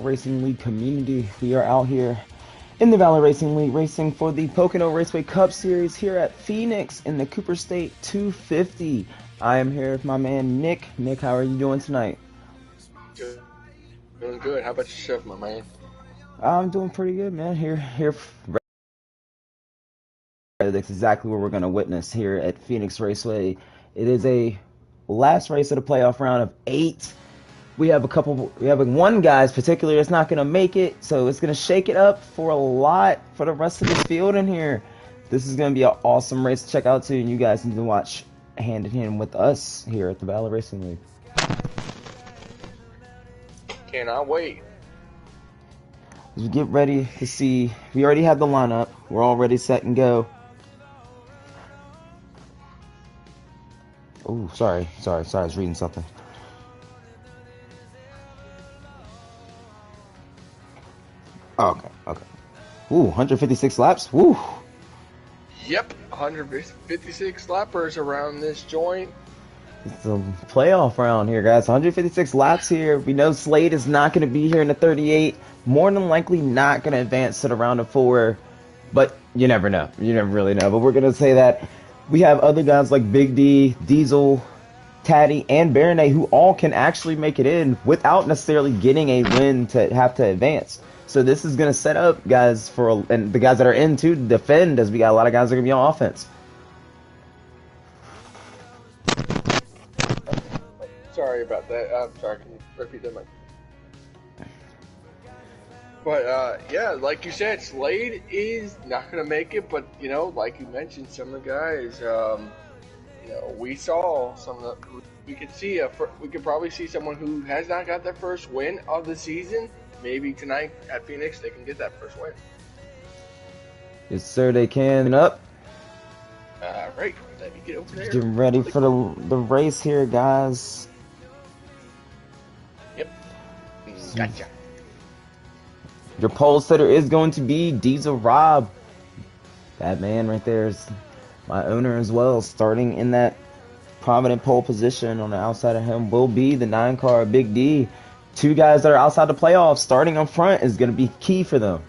Racing League community. We are out here in the Valley Racing League racing for the Pocono Raceway Cup Series here at Phoenix in the Cooper State 250. I am here with my man Nick. Nick, how are you doing tonight? Good. Doing good. How about yourself, my man? I'm doing pretty good, man. Here. That's exactly what we're going to witness here at Phoenix Raceway. It is a last race of the playoff round of 8. We have one guy's particularly that's not going to make it, so it's going to shake it up for a lot for the rest of this field in here. This is going to be an awesome race to check out too, and you guys need to watch hand in hand with us here at the Valley Racing League. Cannot wait. As we get ready to see, we already have the lineup. We're all ready, set, and go. Oh, sorry, I was reading something. Okay. Ooh, 156 laps. Woo. Yep, 156 lappers around this joint. It's a playoff round here, guys. 156 laps here. We know Slade is not going to be here in the 38. More than likely not going to advance to the round of 4. But you never know. You never really know. But we're going to say that we have other guys like Big D, Diesel, Taddy, and Baronet who all can actually make it in without necessarily getting a win to have to advance. So this is going to set up guys and the guys that are in to defend, as we got a lot of guys that are going to be on offense. Sorry about that. I'm sorry. Can you repeat that? But yeah, like you said, Slade is not gonna make it. But you know, like you mentioned, some of the guys, we saw some of the. We could probably see someone who has not got their first win of the season. Maybe tonight at Phoenix they can get that first win. Yes, sir, they can. Up. Right. Let me get over there. Getting ready for the race here, guys. Yep. Gotcha. Your pole sitter is going to be Diesel Rob. That man right there is my owner as well. Starting in that prominent pole position on the outside of him will be the 9-car Big D. 2 guys that are outside the playoffs starting up front is going to be key for them.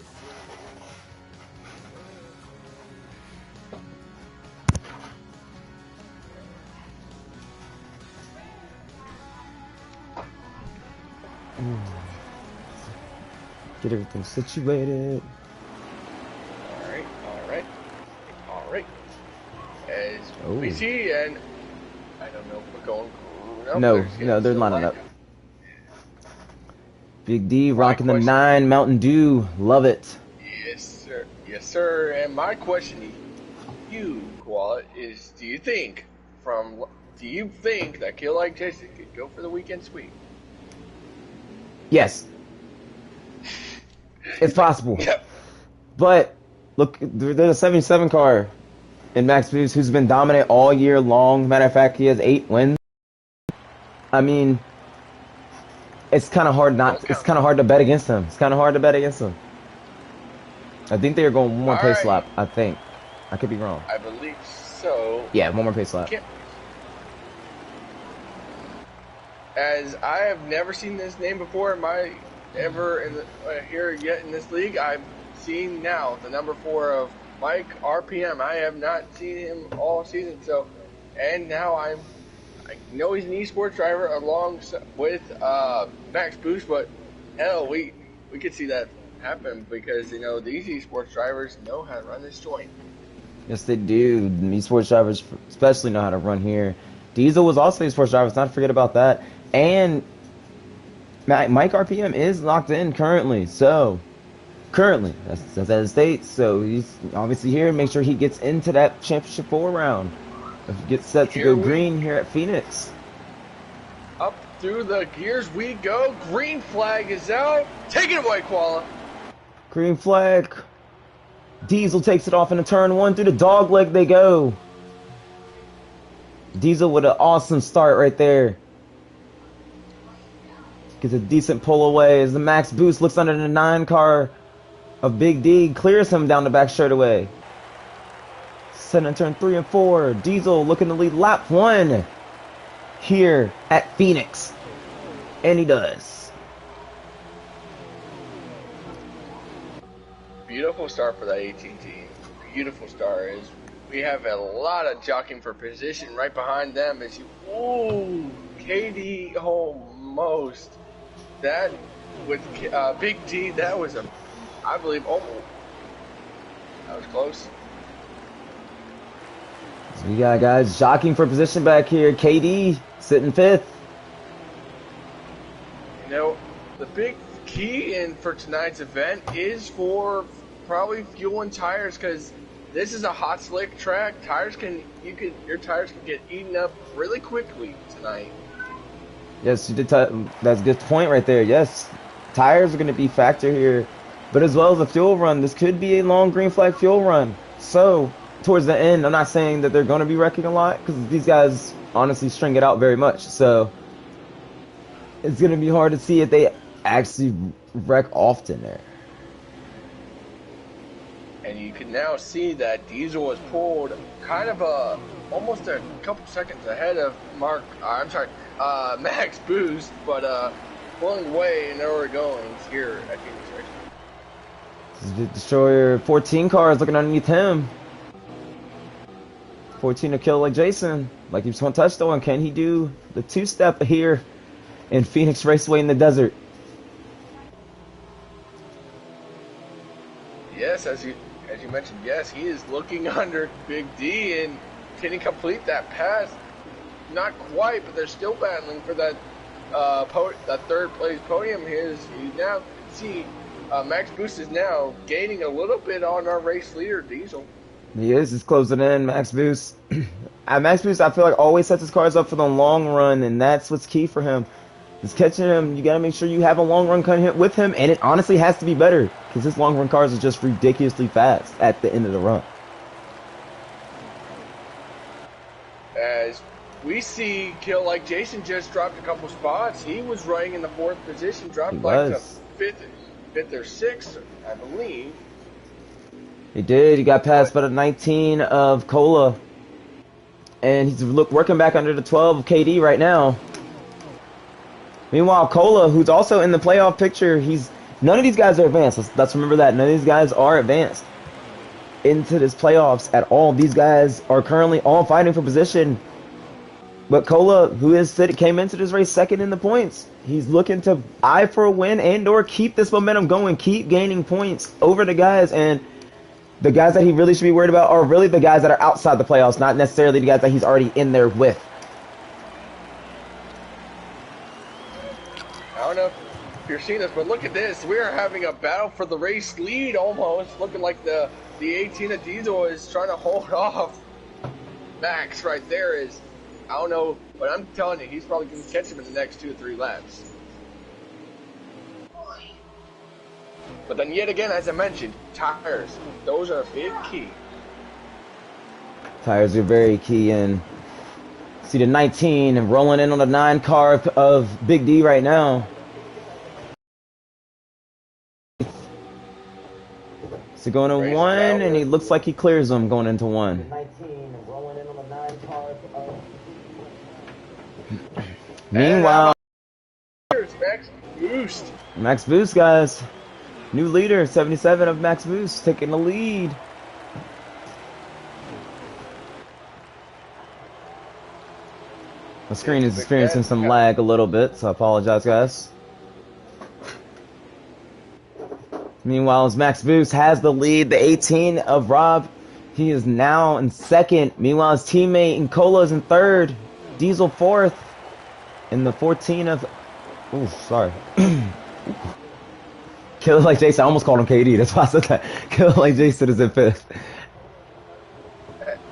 Get everything situated. All right. As we see, and I don't know if we're going. No, they're lining up. Big D rocking the 9 Mountain Dew. Love it. Yes, sir. And my question to you, Koala, is: Do you think that Kill Like Jason could go for the weekend sweep? Yes. It's possible. Yep. But look, there's a 77 car in Max Boost who's been dominant all year long. Matter of fact, he has 8 wins. I mean, it's kind of hard It's kind of hard to bet against him. I think they are going one more pace lap. I think. I could be wrong. I believe so. Yeah, one more pace lap. As I have never seen this name before here yet in this league. I've seen now the number 4 of Mike RPM. I have not seen him all season. So, and now I know he's an esports driver along with Max Boost, but hell, we could see that happen because these esports drivers know how to run this joint. Yes, they do. Esports drivers especially know how to run here. Diesel was also an esports driver. Let's not forget about that. And Mike RPM is locked in currently. That's at the States. So he's obviously here. Make sure he gets into that championship 4 round. Gets set to go green here at Phoenix. Up through the gears we go. Green flag is out. Take it away, Koala. Green flag. Diesel takes it off into turn 1. Through the dog leg they go. Diesel with an awesome start right there. Gets a decent pull away as the Max Boost looks under the 9-car of Big D. Clears him down the back straightaway. Set in turn 3 and 4. Diesel looking to lead lap 1 here at Phoenix. And he does. beautiful start for that 18 team. Beautiful start is we have a lot of jockeying for position right behind them. As you, ooh, KD almost that with Big D. That was a, I believe, almost. That was close. So we got guys jockeying for position back here. KD sitting 5th. You know, the big key in for tonight's event is for probably fuel and tires, because this is a hot slick track. Your tires can get eaten up really quickly tonight. Yes, you did. That's a good point right there. Yes, tires are going to be a factor here, but as well as a fuel run, this could be a long green flag fuel run. So towards the end, I'm not saying that they're going to be wrecking a lot, because these guys honestly string it out very much. So it's going to be hard to see if they actually wreck often there. And you can now see that Diesel was pulled kind of almost a couple seconds ahead of Max Boost, but pulling away in their goings here at Phoenix Raceway. This is the Destroyer 14 car is looking underneath him. 14 to kill like Jason. Like you just touched on, can he do the two-step here in Phoenix Raceway in the desert? Yes, as you mentioned, yes, he is looking under Big D, and can he complete that pass? Not quite, but they're still battling for that that third place podium. You now see Max Boost is now gaining a little bit on our race leader Diesel. He is. He's closing in. Max Boost. Max Boost, I feel like, always sets his cars up for the long run, and that's what's key for him. Is catching him. You got to make sure you have a long run coming with him, and it honestly has to be better, because his long run cars are just ridiculously fast at the end of the run. As we see, Kill like Jason just dropped a couple spots. He was running in the 4th position, dropped like to 5th or 6th, I believe. He did. He got passed by the 19 of Cola, and he's working back under the 12 of KD right now. Meanwhile, Cola, who's also in the playoff picture, none of these guys are advanced. Let's remember that. None of these guys are advanced into this playoffs at all. These guys are currently all fighting for position. But Cola, who came into this race 2nd in the points, he's looking to eye for a win and or keep this momentum going, keep gaining points over the guys. And the guys that he really should be worried about are really the guys that are outside the playoffs, not necessarily the guys that he's already in there with. I don't know if you're seeing this, but look at this. We are having a battle for the race lead almost. Looking like the 18 of Diesel is trying to hold off Max right there. I don't know, but I'm telling you, he's probably going to catch him in the next 2 or 3 laps. But then yet again, as I mentioned, tires. Those are a big key. Tires are very key, and see the 19 and rolling in on the 9 car of Big D right now. So going to 1, and he looks like he clears them going into 1. 19 and rolling in on the 9 car of... Meanwhile, Max Boost. Max Boost, guys. New leader, 77 of Max Boost, taking the lead. The screen is experiencing some lag a little bit, so I apologize, guys. Meanwhile, as Max Boost has the lead, the 18 of Rob, he is now in 2nd. Meanwhile, his teammate in Cola is in 3rd. Diesel 4th. And the 14 of... Ooh, sorry. Killer Like Jason, I almost called him KD. That's why I said that. Killer Like Jason is in 5th.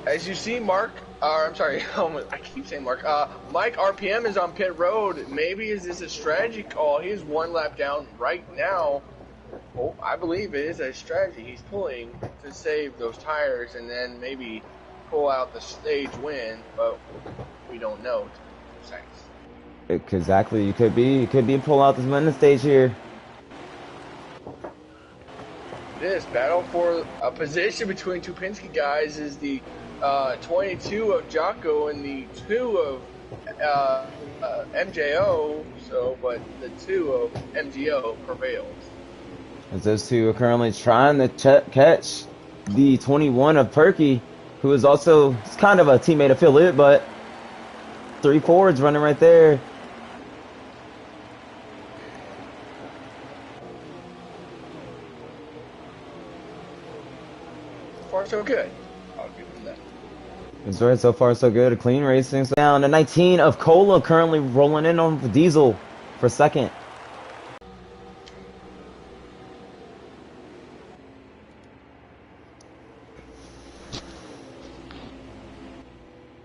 As you see, I'm sorry, I keep saying Mark. Mike RPM is on pit road. Maybe is this a strategy call? He is 1 lap down right now. Oh, I believe it is a strategy. He's pulling to save those tires and then maybe pull out the stage win, but we don't know. Exactly. You could be pull out this winning stage here. This battle for a position between two Penske guys is the 22 of Jocko and the 2 of MJO. So, but the 2 of MGO prevails. As those two are currently trying to catch the 21 of Perky, who is also kind of a teammate of Philip, but 3 forwards running right there. So far, so good. I'll give him that. It's right, so far so good. A clean racing. So down the 19 of Cola currently rolling in on the Diesel for second.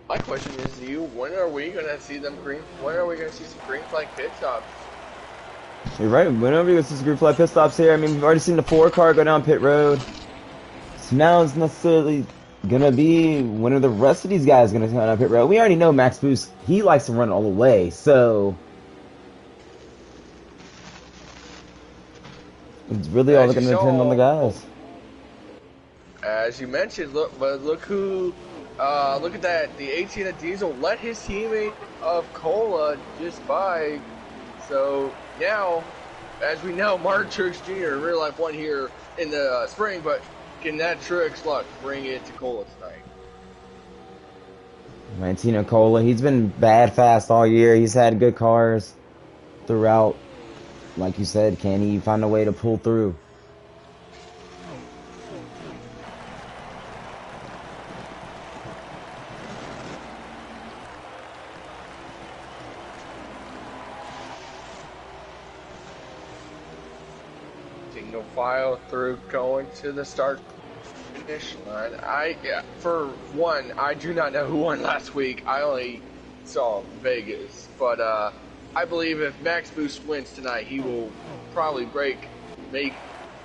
My question is to you, when are we going to see them when are we going to see some green flag pit stops? You're right. Whenever you see some green flag pit stops here, I mean, we've already seen the 4 car go down pit road. So now it's necessarily gonna be when are the rest of these guys gonna come down pit road? We already know Max Boost, he likes to run all the way, so it's really all gonna depend on the guys. As you mentioned, look who, look at that. The 18 of Diesel let his teammate of Cola just by. So now, as we know, Martin Truex Jr. in real life won here in the spring, but can that Truex luck bring it to Cola tonight? 19 of Cola, he's been bad fast all year. He's had good cars throughout. Like you said, can he find a way to pull through? Single file through, going to the start finish line. For one, I do not know who won last week. I only saw Vegas, but I believe if Max Boost wins tonight, he will probably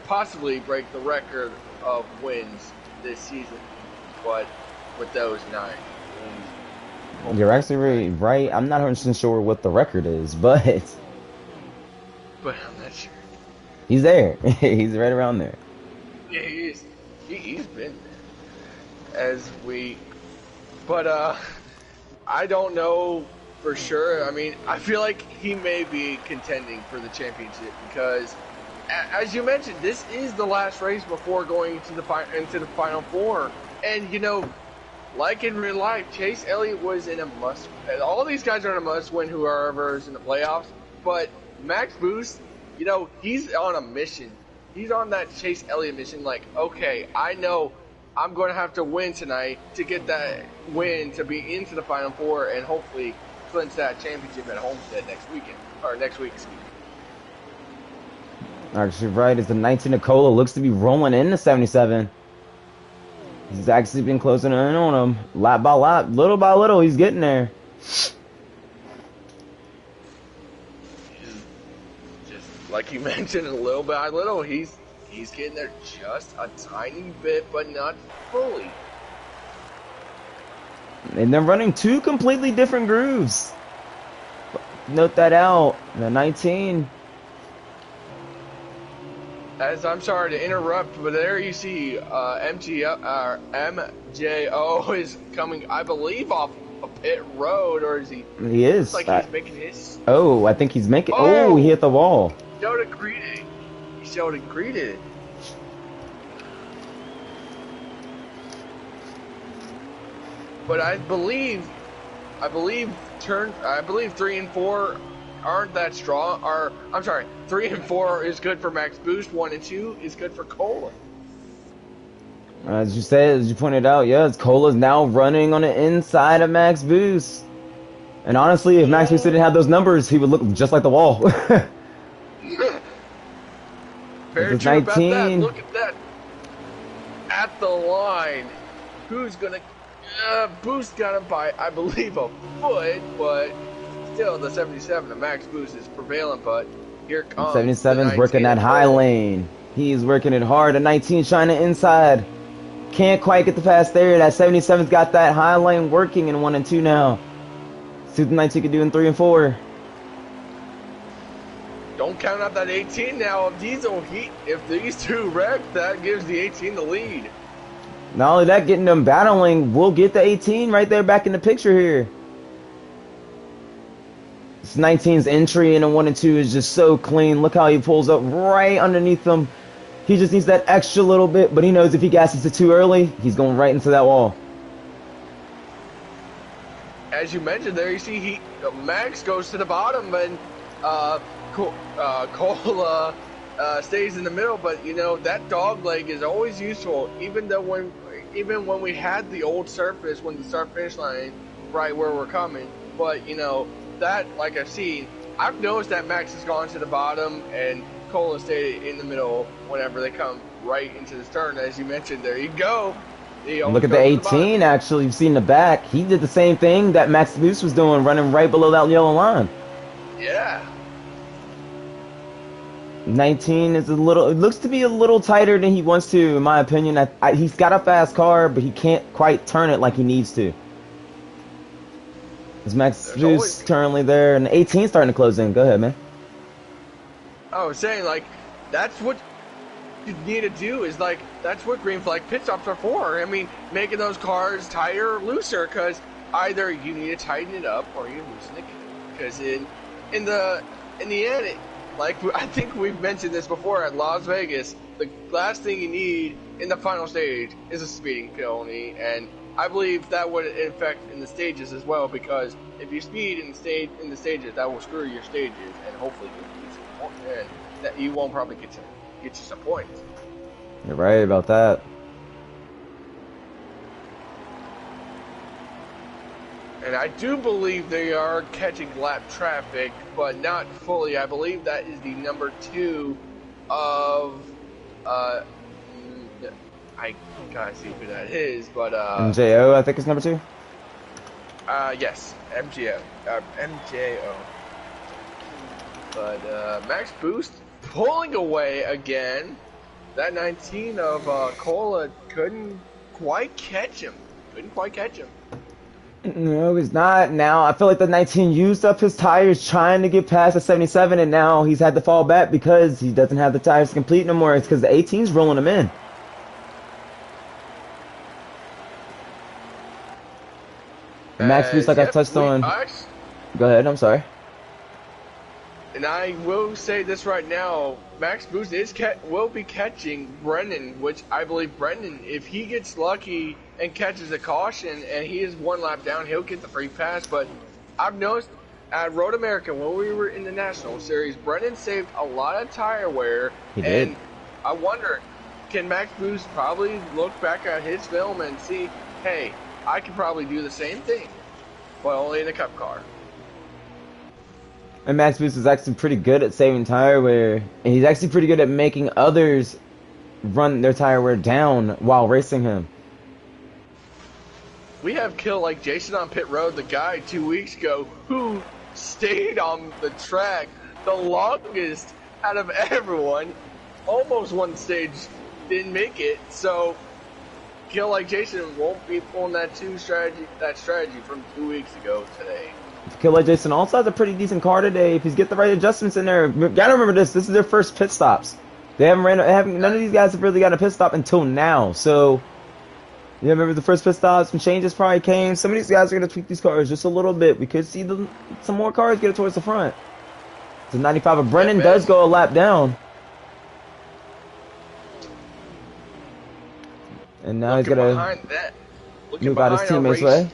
possibly break the record of wins this season. But with those 9 wins, You're actually really right. I'm not 100% sure what the record is, but I'm not sure. He's there. He's right around there. Yeah, he's been there. But I don't know for sure. I mean, I feel like he may be contending for the championship because, as you mentioned, this is the last race before going into the final 4. And you know, like in real life, Chase Elliott was in a must. All these guys are in a must-win. Whoever is in the playoffs, but Max Boost, you know, he's on a mission. He's on that Chase Elliott mission. Like, okay, I know I'm going to have to win tonight to get that win to be into the Final 4 and hopefully clinch that championship at Homestead next week. Excuse me. Actually, right. It's the 19 of Cola. Looks to be rolling into 77. He's actually been closing in on him. Lap by lap. Little by little, he's getting there. Like you mentioned, a little by little, he's getting there just a tiny bit, but not fully. And they're running 2 completely different grooves. Note that out. The 19. As I'm sorry to interrupt, but there you see MJO is coming, I believe, off a pit road, or is he? He is. Looks like he's making his. Oh, I think he's making. Oh, he hit the wall. He showed it greeted. But I believe 3 and 4 aren't that strong. I'm sorry, 3 and 4 is good for Max Boost. 1 and 2 is good for Cola. As you said, as you pointed out, yes, Cola's now running on the inside of Max Boost. And honestly, if Max Boost didn't have those numbers, he would look just like the wall. Very true about that. Look at that. At the line. Who's going to... Boost got him by, I believe, a foot, but still the 77 of Max Boost is prevailing, but here comes 77's working that high lane. He's working it hard. The 19 trying to inside. Can't quite get the pass there. That 77's got that high lane working in 1 and 2 now. See what the 19 can do in 3 and 4. Don't count out that 18 now of Diesel. If these two wreck, that gives the 18 the lead. Not only that, getting them battling, we'll get the 18 right there back in the picture here. This 19's entry in a 1 and 2 is just so clean. Look how he pulls up right underneath them. He just needs that extra little bit, but he knows if he gasses it too early, he's going right into that wall. As you mentioned there, you see Max goes to the bottom, and Cole stays in the middle. But you know that dog leg is always useful, even when we had the old surface when the start finish line right where we're coming. But you know that, like I've noticed that Max has gone to the bottom and Cole has stayed in the middle whenever they come right into the turn. As you mentioned, there you go. Look at the 18, actually. You've seen the back. He did the same thing that Max Boost was doing, running right below that yellow line. Yeah. 19 is it looks to be a little tighter than he wants to, in my opinion. He's got a fast car, but he can't quite turn it like he needs to. Is Max Boost currently there, and the 18 starting to close in. Go ahead, man. I was saying, like, that's what you need to do is that's what green flag pit stops are for. I mean, making those cars tighter or looser, because either you need to tighten it up or you loosen it. Because in the end, like I think we've mentioned this before at Las Vegas, the last thing you need in the final stage is a speeding penalty, and I believe that would affect in the stages as well, because if you speed in the stages, that will screw your stages, and hopefully you won't probably get you some points. You're right about that. And I do believe they are catching lap traffic, but not fully. I believe that is the number 2 of I gotta see who that is, but MJO, I think is number 2. Yes, MJO. But Max Boost pulling away again. That 19 of Cola couldn't quite catch him. No, he's not. Now, I feel like the 19 used up his tires trying to get past the 77, and now he's had to fall back because he doesn't have the tires to complete no more. It's because the 18's rolling him in. Max Boost, like I touched on. Go ahead, I'm sorry. And I will say this right now, Max Boost will be catching Brendan, which I believe Brendan, if he gets lucky and catches a caution and he is one lap down, he'll get the free pass. But I've noticed at Road America, when we were in the National Series, Brendan saved a lot of tire wear. He did. And I wonder, can Max Boost probably look back at his film and see, hey, I can probably do the same thing, but only in a Cup car. And Max Boost is actually pretty good at saving tire wear, and he's actually pretty good at making others run their tire wear down while racing him. We have killed like Jason on pit road, the guy 2 weeks ago who stayed on the track the longest out of everyone, almost one stage, didn't make it. So kill like Jason won't be pulling that strategy from 2 weeks ago today. Killer Jason also has a pretty decent car today if he's get the right adjustments in there. Gotta remember this is their first pit stops. None of these guys have really got a pit stop until now. So yeah, remember the first pit stops, some changes probably came. Some of these guys are gonna tweak these cars just a little bit. We could see some more cars get it towards the front. So 95 of Brennan does go a lap down. And now he's gonna move out his teammates' way.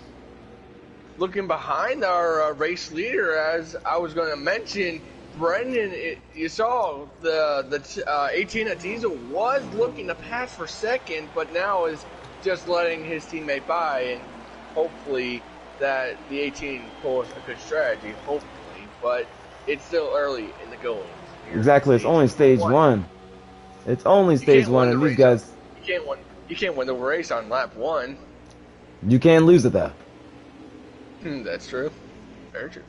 Looking behind our race leader, as I was going to mention, Brendan, you saw the 18 at Diesel was looking to pass for second, but now is just letting his teammate by, and hopefully that the 18 pulls a good strategy, hopefully, but it's still early in the goings. Exactly, it's only stage one. It's only stage one, and these guys... You can't win the race on lap 1. You can lose it, though. That's true. Very true.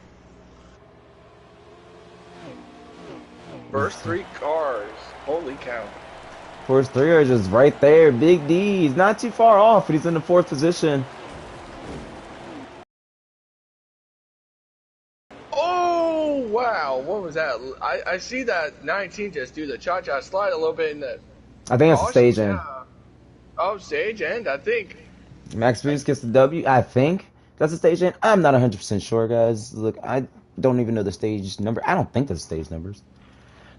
First 3 cars. Holy cow. First 3 are just right there. Big D. He's not too far off, but he's in the 4th position. Oh, wow. What was that? I see that 19 just do the cha-cha slide a little bit in the... I think it's the stage end. Oh, stage end, I think. Max Boost gets the W, I think. That's a stage end. I'm not 100% sure, guys. Look, I don't even know the stage number. I don't think there's stage numbers.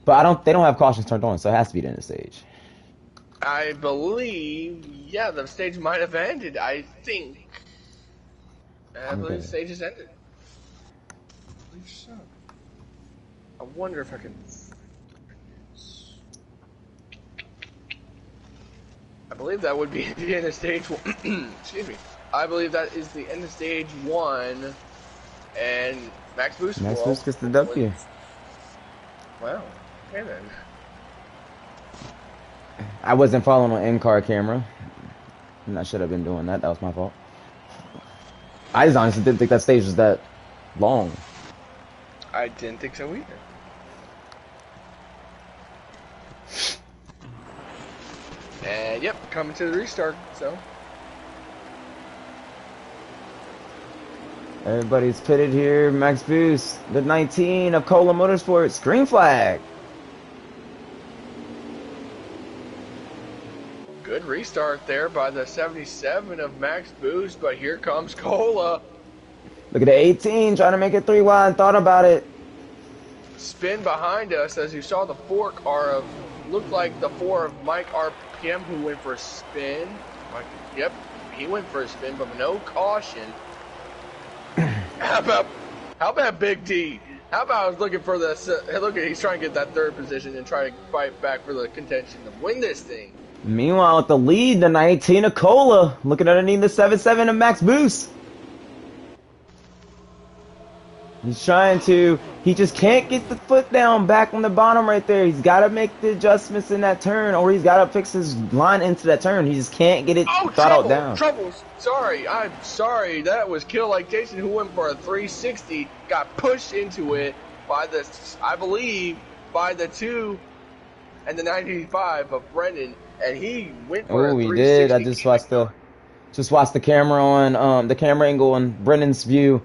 But they don't have cautions turned on, so it has to be the end of the stage. I believe, yeah, the stage might have ended. I think. I believe Okay. the stage has ended. I believe so. I wonder if I can. I believe that would be the end of stage one. Excuse me. I believe that is the end of stage one, and Max Boost Max will Boost gets the win. W. Wow. Okay then. I wasn't following on in-car camera, and I should have been doing that. That was my fault. I just honestly didn't think that stage was that long. I didn't think so either. And yep, coming to the restart. So. Everybody's pitted here. Max Boost, the 19 of Cola Motorsports. Green flag. Good restart there by the 77 of Max Boost, but here comes Cola. Look at the 18 trying to make it 3 wide. Thought about it. Spin behind us as you saw the 4 car of, looked like the 4 of Mike RPM who went for a spin. Yep, he went for a spin, but no caution. How about Big D? How about I was looking for the, look at, he's trying to get that 3rd position and try to fight back for the contention to win this thing. Meanwhile, with the lead, the 19 of Cola looking underneath the 77 of Max Boost. He's trying to, he just can't get the foot down back on the bottom right there. He's got to make the adjustments in that turn, or he's got to fix his line into that turn. He just can't get it throttled down. Troubles. Sorry, I'm sorry. That was Kill Like Jason who went for a 360, got pushed into it by the, I believe, by the 2 and the 95 of Brendan, and he went for a 360. Oh, he did. I just watched the camera on the camera angle on Brendan's view.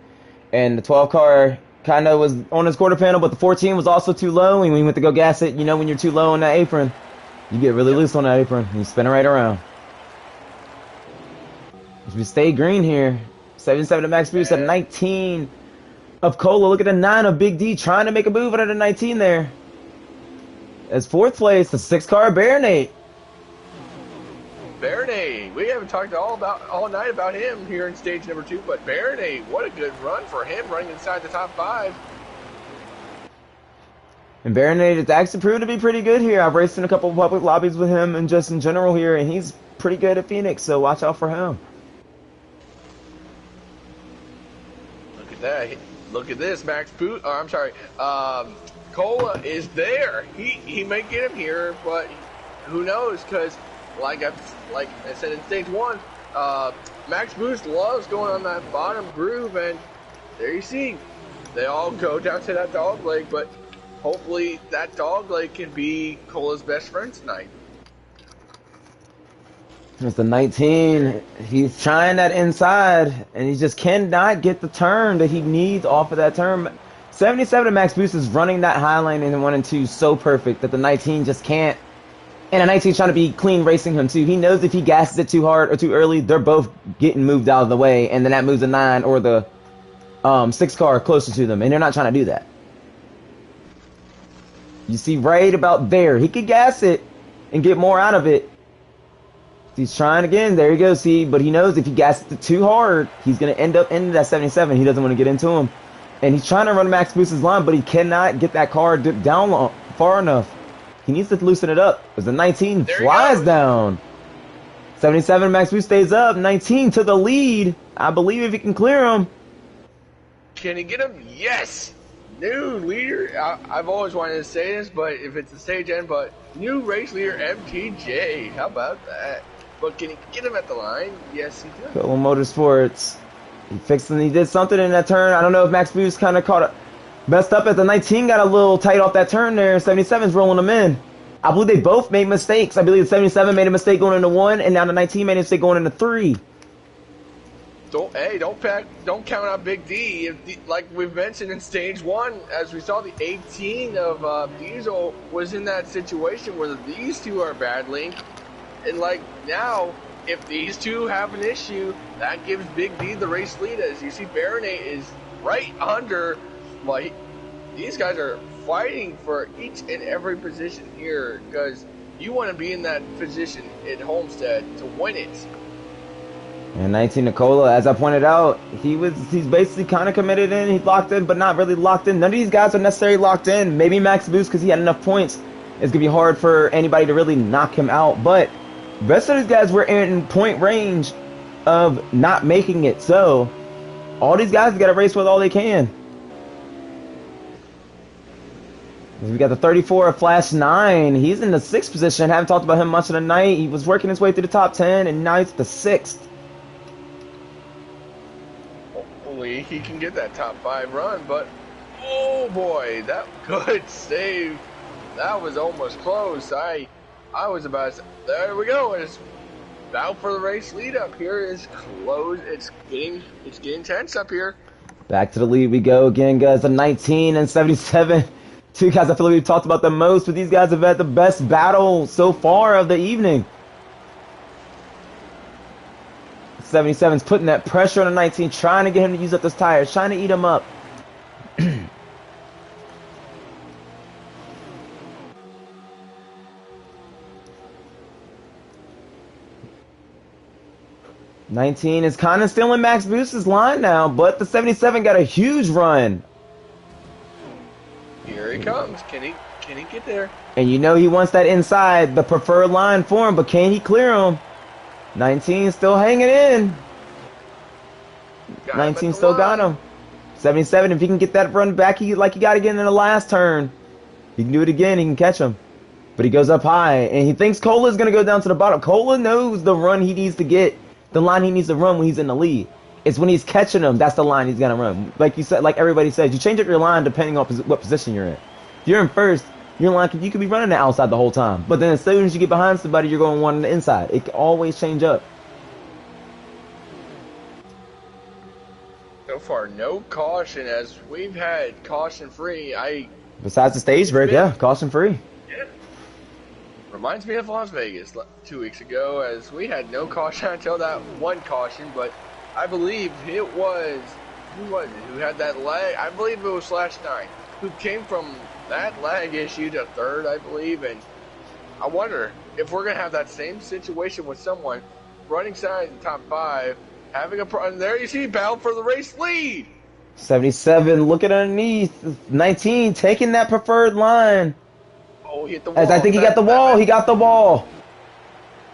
And the 12 car kind of was on his quarter panel, but the 14 was also too low. And when he went to go gas it, you know, when you're too low on that apron, you get really loose on that apron. And you spin it right around. If we stay green here, 77 to Max Boost at 19 of Cola. Look at the 9 of Big D trying to make a move under the 19 there. As 4th place, the 6 car Baronate. Baronate, we haven't talked all night about him here in stage number 2, but Baronate, what a good run for him, running inside the top 5. And Baronate has actually proved to be pretty good here. I've raced in a couple of public lobbies with him and just in general here, and he's pretty good at Phoenix, so watch out for him. Look at that. Look at this, Max Boot. Oh, I'm sorry. Cola is there. He may get him here, but who knows? Because like I said in stage 1, Max Boost loves going on that bottom groove, and there you see, they all go down to that dog leg, but hopefully that dog leg can be Cola's best friend tonight. It's the 19. He's trying that inside, and he just cannot get the turn that he needs off of that turn. 77 of Max Boost is running that high line in 1 and 2 so perfect that the 19 just can't. And the 19's trying to be clean racing him too. He knows if he gasses it too hard or too early, they're both getting moved out of the way, and then that moves the 9 or the 6 car closer to them, and they're not trying to do that. You see right about there, he could gas it and get more out of it. He's trying again. There he goes. See, but he knows if he gasses it too hard, he's going to end up into that 77. He doesn't want to get into him. And he's trying to run Max Boost's line, but he cannot get that car dipped down far enough. He needs to loosen it up as the 19 flies down. 77, Max Boost stays up. 19 to the lead. I believe if he can clear him. Can he get him? Yes! New leader. I've always wanted to say this, but if it's the stage end, but new race leader MTJ. How about that? But can he get him at the line? Yes, he does. Cola Motorsports. He fixed him. He did something in that turn. I don't know if Max Boost kind of caught it. Messed up as the 19 got a little tight off that turn there. 77's rolling them in. I believe they both made mistakes. I believe 77 made a mistake going into 1, and now the 19 made a mistake going into 3. Don't count out Big D. Like we've mentioned in stage 1, as we saw, the 18 of Diesel was in that situation where these two are battling, and like now, if these two have an issue, that gives Big D the race lead. As you see, Baronate is right under. Well, these guys are fighting for each and every position here because You want to be in that position at Homestead to win it. And 19 Nicola, as I pointed out, he's basically kind of committed in. He's locked in, but not really locked in. None of these guys are necessarily locked in. Maybe Max Boost because he had enough points. It's going to be hard for anybody to really knock him out. But the rest of these guys were in point range of not making it. So all these guys got to race with all they can. We got the 34 of Flash 9. He's in the 6th position. Haven't talked about him much of the night. He was working his way through the top 10, and now he's the 6th. Hopefully he can get that top 5 run, but oh boy, that good save. That was almost close. I was about to say, there we go. It's out for the race lead up here is close. It's getting tense up here. Back to the lead we go again, guys. The 19 and 77. Two guys I feel like we've talked about the most, but these guys have had the best battle so far of the evening. 77's putting that pressure on the 19, trying to get him to use up those tires, trying to eat him up. 19 is kind of still in Max Boost's line now, but the 77 got a huge run. Here he comes. Can he get there? And you know he wants that inside, the preferred line for him, but can he clear him? 19 still hanging in. 19 still got him. 77, if he can get that run back like he got again in the last turn, he can do it again, he can catch him. But he goes up high, and he thinks Cola's going to go down to the bottom. Cola knows the run he needs to get, the line he needs to run when he's in the lead. It's when he's catching him, that's the line he's going to run. Like you said, like everybody says, you change up your line depending on what position you're in. If you're in first, your line, you could be running the outside the whole time. But then as soon as you get behind somebody, you're going one on the inside. It can always change up. So far, no caution as we've had caution free. Besides the stage break, yeah, caution free. Yeah. Reminds me of Las Vegas 2 weeks ago as we had no caution until that one caution, but I believe it was, who was it, who had that lag? I believe it was Slash 9, who came from that lag issue to third, I believe, and I wonder if we're going to have that same situation with someone running side in the top 5, having a problem. There you see, battle for the race lead. 77 looking underneath. 19 taking that preferred line. Oh, he hit the wall. As I think he got the wall. He got the wall.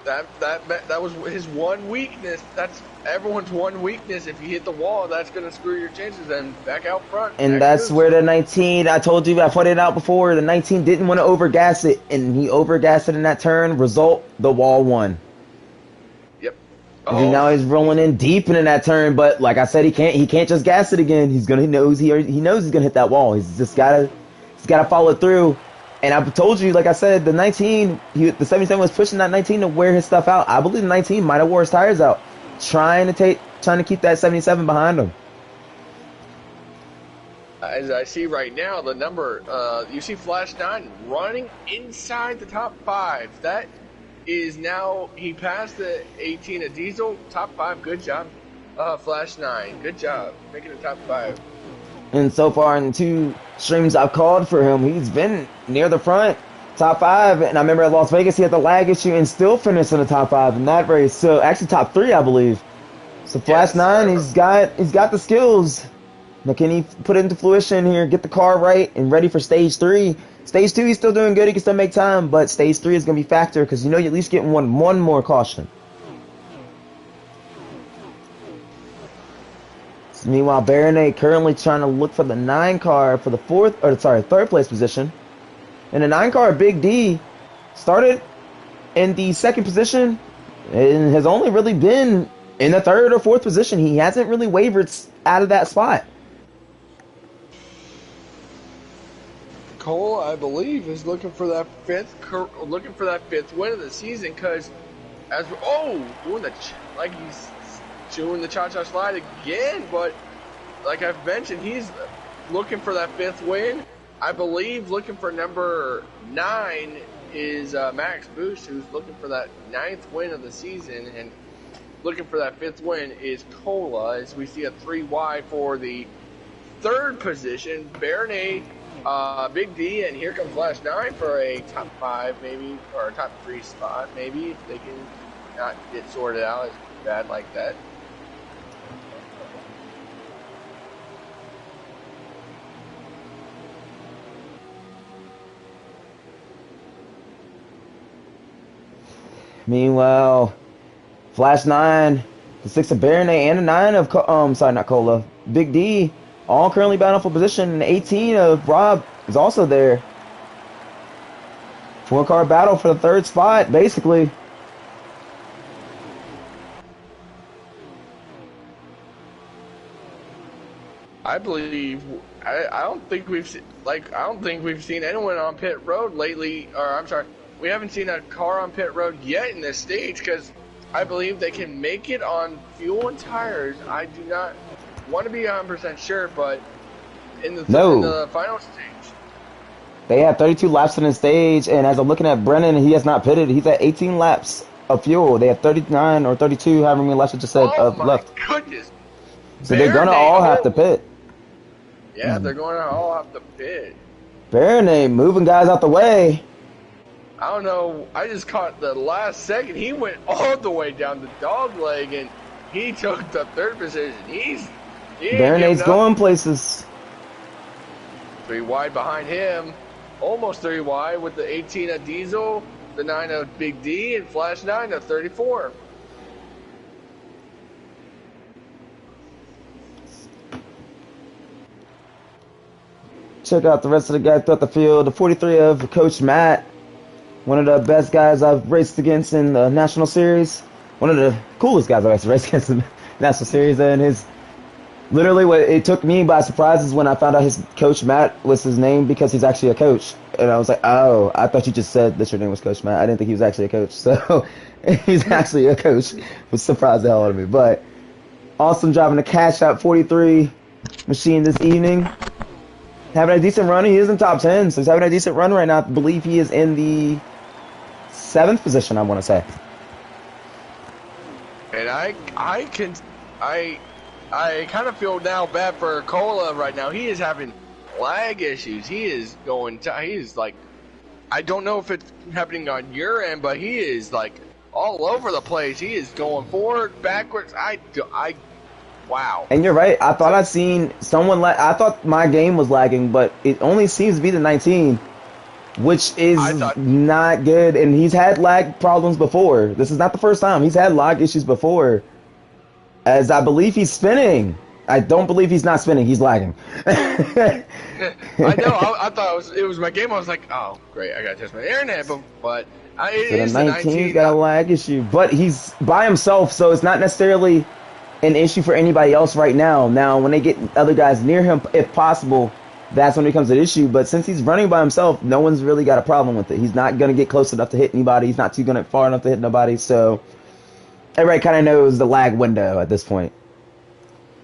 That was his one weakness. That's everyone's one weakness. If you hit the wall, that's going to screw your chances and back out front. And that's where the 19, I told you, I pointed it out before, the 19 didn't want to overgas it, and he overgassed it in that turn. Result, the wall won. Yep. And now he's rolling in deep into that turn, but like I said, he can't just gas it again. He knows he's gonna hit that wall. He's gotta follow through. And I told you, like I said, the 19, the 77 was pushing that 19 to wear his stuff out. I believe the 19 might have wore his tires out, trying to keep that 77 behind him. As I see right now, the number, you see Flash 9 running inside the top 5. That is now, he passed the 18 of Diesel, top 5. Good job, Flash 9. Good job making the top 5. And so far in the 2 streams I've called for him, he's been near the front, top 5. And I remember at Las Vegas, he had the lag issue and still finished in the top 5 in that race. So actually top 3, I believe. So Flash 9, he's got the skills. Now can he put it into fruition here, get the car right and ready for stage 3? Stage 2, he's still doing good. He can still make time, but stage 3 is going to be a factor because you know you're at least getting one more caution. So meanwhile, Baronet currently trying to look for the 9 car for the third place position. And the 9 car, Big D, started in the 2nd position and has only really been in the 3rd or 4th position. He hasn't really wavered out of that spot. Cole, I believe, is looking for that fifth win of the season because he's doing the cha-cha slide again, but like I've mentioned, he's looking for that 5th win. I believe looking for number 9 is Max Boost, who's looking for that 9th win of the season, and looking for that 5th win is Cola, as we see a 3Y for the 3rd position. Baronet Big D, and here comes Flash 9 for a top 5 maybe, or a top 3 spot maybe, if they can not get sorted out as bad like that. Meanwhile, Flash 9, the 6 of Baronet, and the 9 of, sorry, not Cola, Big D, all currently battling for position, and 18 of Rob is also there. 4-car battle for the 3rd spot, basically. I believe I don't think we've seen anyone on pit road lately, or I'm sorry, we haven't seen a car on pit road yet in this stage, because I believe they can make it on fuel and tires. I do not want to be 100% sure, but in the final stage, they have 32 laps in the stage, and as I'm looking at Brennan, he has not pitted. He's at 18 laps of fuel. They have 39 or 32, however many laps I just said, left. Oh my goodness! So they're gonna all have to pit. Yeah, they're going to all have to pit. Baronet moving guys out the way. I don't know. I just caught the last second. He went all the way down the dog leg, and he took the 3rd position. Baronet's going places. 3 wide behind him. Almost 3 wide with the 18 of Diesel, the 9 of Big D, and Flash 9 of 34. Check out the rest of the guys throughout the field. The 43 of Coach Matt, one of the best guys I've raced against in the National Series. One of the coolest guys I've raced against in the National Series. And literally what it took me by surprise is when I found out his Coach Matt was his name, because he's actually a coach. And I was like, oh, I thought you just said that your name was Coach Matt. I didn't think he was actually a coach. So he's actually a coach. Which surprised the hell out of me. But awesome driving the Cash Out 43 machine this evening. Having a decent run. He is in top 10, so he's having a decent run right now. I believe he is in the 7th position, I want to say. And I kind of feel now bad for Cola right now. He is having lag issues. He is like, I don't know if it's happening on your end, but he is like all over the place. He is going forward, backwards. Wow. And you're right. I thought I'd seen someone I thought my game was lagging, but it only seems to be the 19, which is not good. And he's had lag problems before. This is not the first time. He's had lag issues before. As I believe he's spinning. I don't believe he's not spinning. He's lagging. I know. I thought it was my game. I was like, oh, great. I got to test my internet. But it is the 19. He's got a lag issue. But he's by himself, so it's not necessarily an issue for anybody else right now. Now, when they get other guys near him, if possible, that's when it becomes an issue. But since he's running by himself, no one's really got a problem with it. He's not going to get close enough to hit anybody. He's not far enough to hit nobody. So everybody kind of knows the lag window at this point.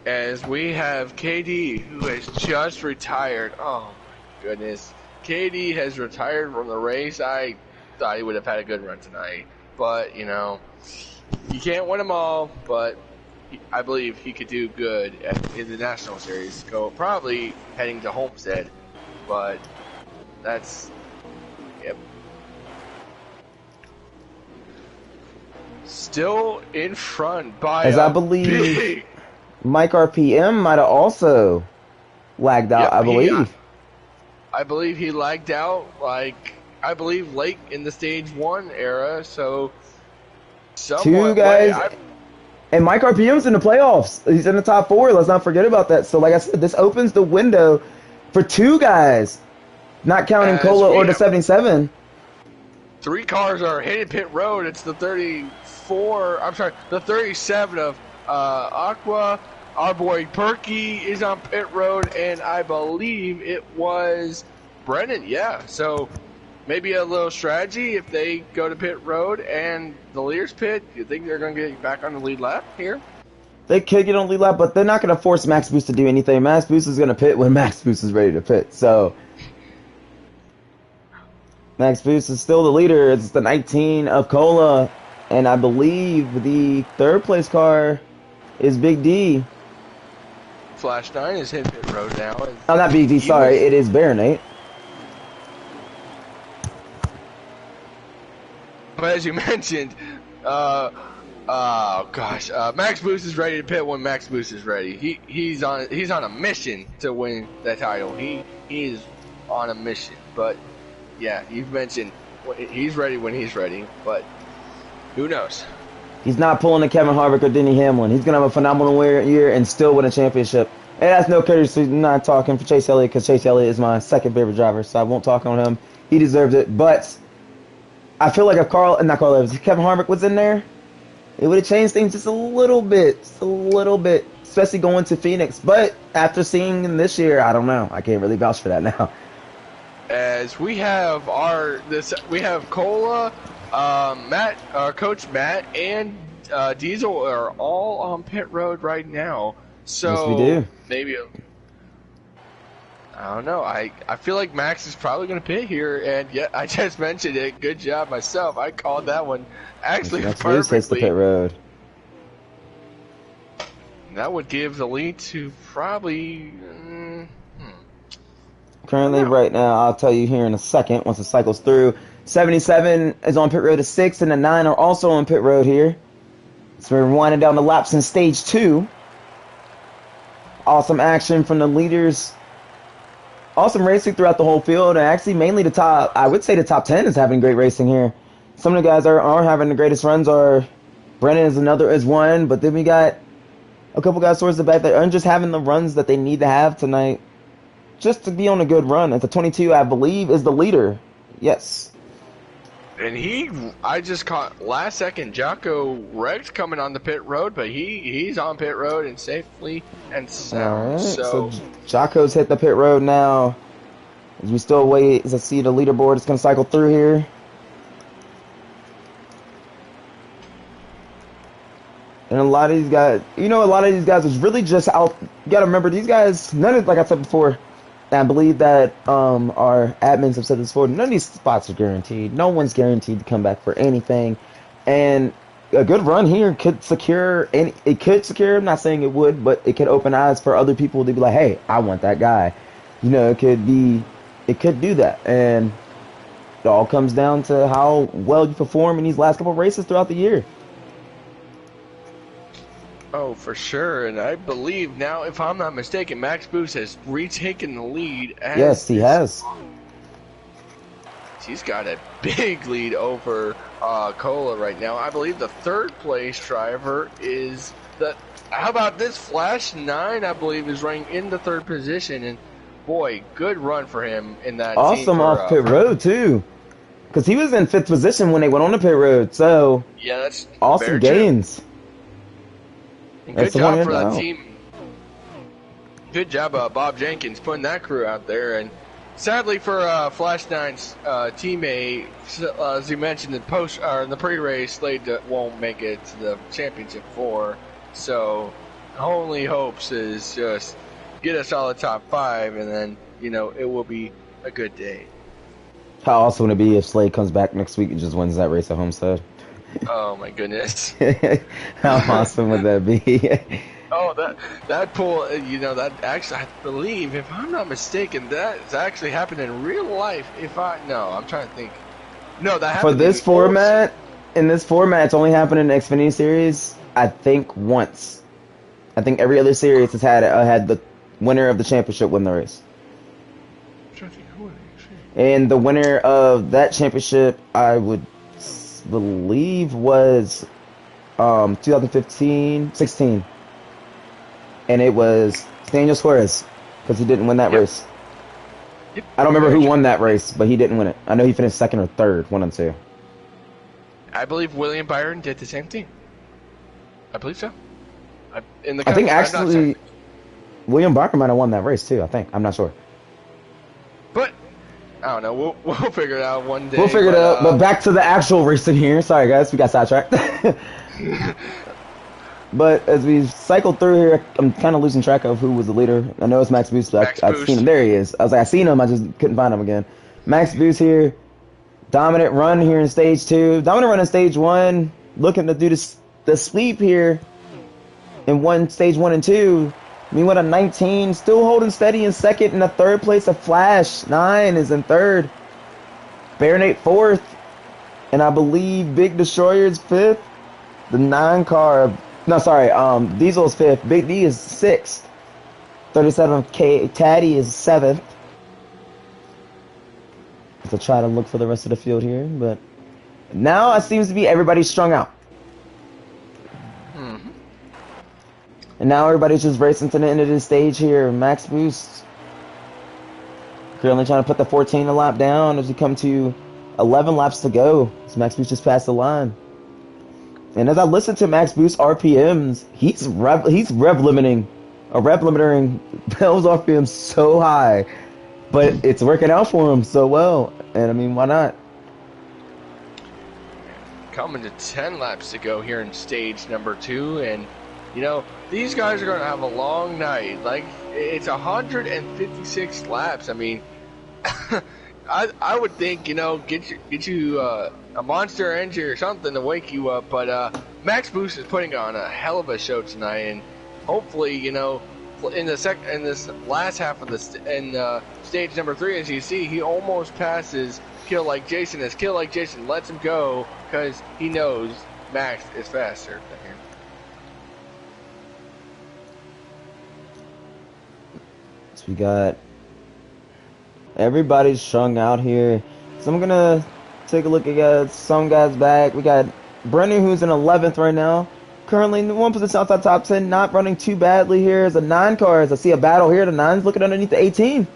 As we have KD, who has just retired. Oh, my goodness. KD has retired from the race. I thought he would have had a good run tonight. But, you can't win them all, but I believe he could do good in the National Series. Probably heading to Homestead, but that's still in front by. As I believe, Mike RPM might have also lagged out. I believe he lagged out. I believe late in the stage 1 era. So 2 guys. And Mike RPM's in the playoffs. He's in the top 4. Let's not forget about that. So, like I said, this opens the window for 2 guys, not counting Cola or the 77. 3 cars are hitting pit road. It's the 37 of Aqua. Our boy Perky is on pit road, and I believe it was Brennan. Yeah, so maybe a little strategy if they go to pit road and the leaders pit. Do you think they're going to get back on the lead lap here? They could get on the lead lap, but they're not going to force Max Boost to do anything. Max Boost is going to pit when Max Boost is ready to pit. So Max Boost is still the leader. It's the 19 of Cola, and I believe the 3rd place car is Big D. Flash 9 is hitting pit road now. Oh, not BG. Sorry, it is Baronate. But as you mentioned, oh gosh, Max Boost is ready to pit when Max Boost is ready. He's on a mission to win that title. He is on a mission. But yeah, you've mentioned he's ready when he's ready. But who knows? He's not pulling a Kevin Harvick or Denny Hamlin. He's gonna have a phenomenal year and still win a championship. And that's no courtesy. I'm not talking for Chase Elliott because Chase Elliott is my second favorite driver, so I won't talk on him. He deserves it, but I feel like if Kevin Harvick was in there, it would have changed things just a little bit, especially going to Phoenix. But after seeing this year, I don't know. I can't really vouch for that now. As we have we have Cola, Coach Matt, and Diesel are all on pit road right now. So yes, we do. Maybe I don't know. I feel like Max is probably going to pit here, and yeah, I just mentioned it. Good job myself. I called that one actually perfectly. Takes the pit road. That would give the lead to probably. Currently, right now, I'll tell you here in a second once it cycles through. 77 is on pit road to 6, and the 9 are also on pit road here. So we're winding down the laps in stage 2. Awesome action from the leaders. Awesome racing throughout the whole field, and actually mainly I would say the top 10 is having great racing here. Some of the guys are having the greatest runs. Brennan is one, but then we got a couple guys towards the back that aren't just having the runs that they need to have tonight just to be on a good run. At the 22, I believe, is the leader. Yes. And I just caught last second Jocko wrecked coming on the pit road, but he's on pit road and safely and sound. Right, so Jocko's hit the pit road now. As we still wait, as I see the leaderboard, it's going to cycle through here. And a lot of these guys, is really just out. You got to remember, these guys, like I said before, and I believe that our admins have said this before, none of these spots are guaranteed. No one's guaranteed to come back for anything. And a good run here could secure, I'm not saying it would, but it could open eyes for other people to be like, hey, I want that guy. It could do that. And it all comes down to how well you perform in these last couple of races throughout the year. Oh, for sure. And I believe now, if I'm not mistaken, Max Boost has retaken the lead. Yes, he has. He's got a big lead over Cola right now. I believe the third place driver is how about this? Flash 9, I believe, is running in the third position. And boy, good run for him in that awesome team off pit road, too. Because he was in 5th position when they went on the pit road. So, yeah, that's awesome gains. And good job for that team. Good job, Bob Jenkins, putting that crew out there. And sadly for Flash 9's teammate, as you mentioned, in the pre-race, Slade won't make it to the championship 4. So, only hopes is just get us all the top 5, and then it will be a good day. How awesome would it be if Slade comes back next week and just wins that race at Homestead? Oh my goodness! How awesome would that be? Oh, that pull, that actually, I believe, if I'm not mistaken, that's actually happened in real life. I'm trying to think. No, that happened for this format. In this format, it's only happened in the Xfinity Series. I think once. I think every other series has had the winner of the championship win the race. And the winner of that championship, I would believe, was 16, and it was Daniel Suarez, because he didn't win that race. Yep. I don't remember who won that race, but he didn't win it. I know he finished 2nd or 3rd, 1 and 2. I believe William Byron did the same thing. I believe so. I think actually William Byron might have won that race too. I'm not sure. But I don't know. We'll figure it out one day. We'll figure it out. But back to the actual racing here. Sorry, guys. We got sidetracked. But as we cycle through here, I'm kind of losing track of who was the leader. I know it's Max Boost. I've seen him. There he is. I was like, I seen him. I just couldn't find him again. Max Boost here. Dominant run here in stage 2. Dominant run in stage 1. Looking to do the sweep here in stage 1 and 2. Meanwhile, at 19, still holding steady in second. In the third place, a Flash 9 is in third. Baronate fourth. And I believe Big Destroyer is fifth. The 9 car, no, sorry, Diesel is fifth. Big D is sixth. 37K Taddy is seventh. To try to look for the rest of the field here, but now it seems to be everybody strung out. And now everybody's just racing to the end of the stage here. Max Boost currently trying to put the 14 a lap down as we come to 11 laps to go. So Max Boost just passed the line. And as I listen to Max Boost RPMs, he's rev limiting Bell's RPM so high, but it's working out for him so well. And I mean, why not? Coming to 10 laps to go here in stage number 2, and you know, these guys are going to have a long night. Like, it's 156 laps. I mean, I would think, you know, get you a Monster Energy or something to wake you up. But Max Boost is putting on a hell of a show tonight, and hopefully, you know, in this last half of stage number 3, as you see, he almost passes Kill Like Jason. As Kill Like Jason lets him go because he knows Max is faster than him. We got everybody strung out here. So I'm gonna take a look at some guys back. We got Brennan, who's in 11th right now, currently in the 1 position outside top 10, not running too badly here. As a 9 car, as I see a battle here, the 9's looking underneath the 18.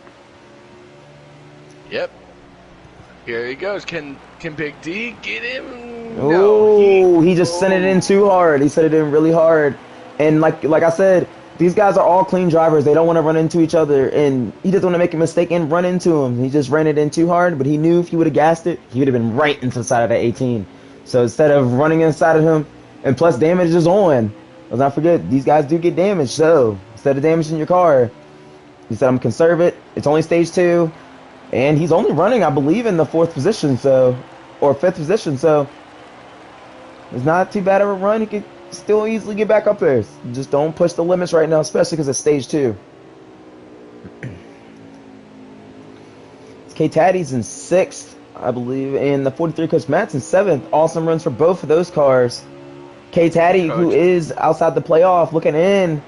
Yep. Here he goes. Can Big D get him? Oh, no, he just sent it in too hard. He sent it in really hard, and like I said, these guys are all clean drivers. They don't want to run into each other, and he doesn't want to make a mistake and run into him. He just ran it in too hard, but he knew if he would have gassed it, he would have been right into the side of that 18. So instead of running inside of him, and plus damage is on. Let's not forget, these guys do get damaged. So instead of damaging your car, he said, I'm conservative. It's only stage 2, and he's only running, I believe, in the 4th position, or 5th position. So it's not too bad of a run. He could still easily get back up there. Just don't push the limits right now, especially because it's stage 2. K Taddy's in 6th, I believe, and the 43 Coach Matt's in 7th. Awesome runs for both of those cars. K Taddy, who is outside the playoff, looking in.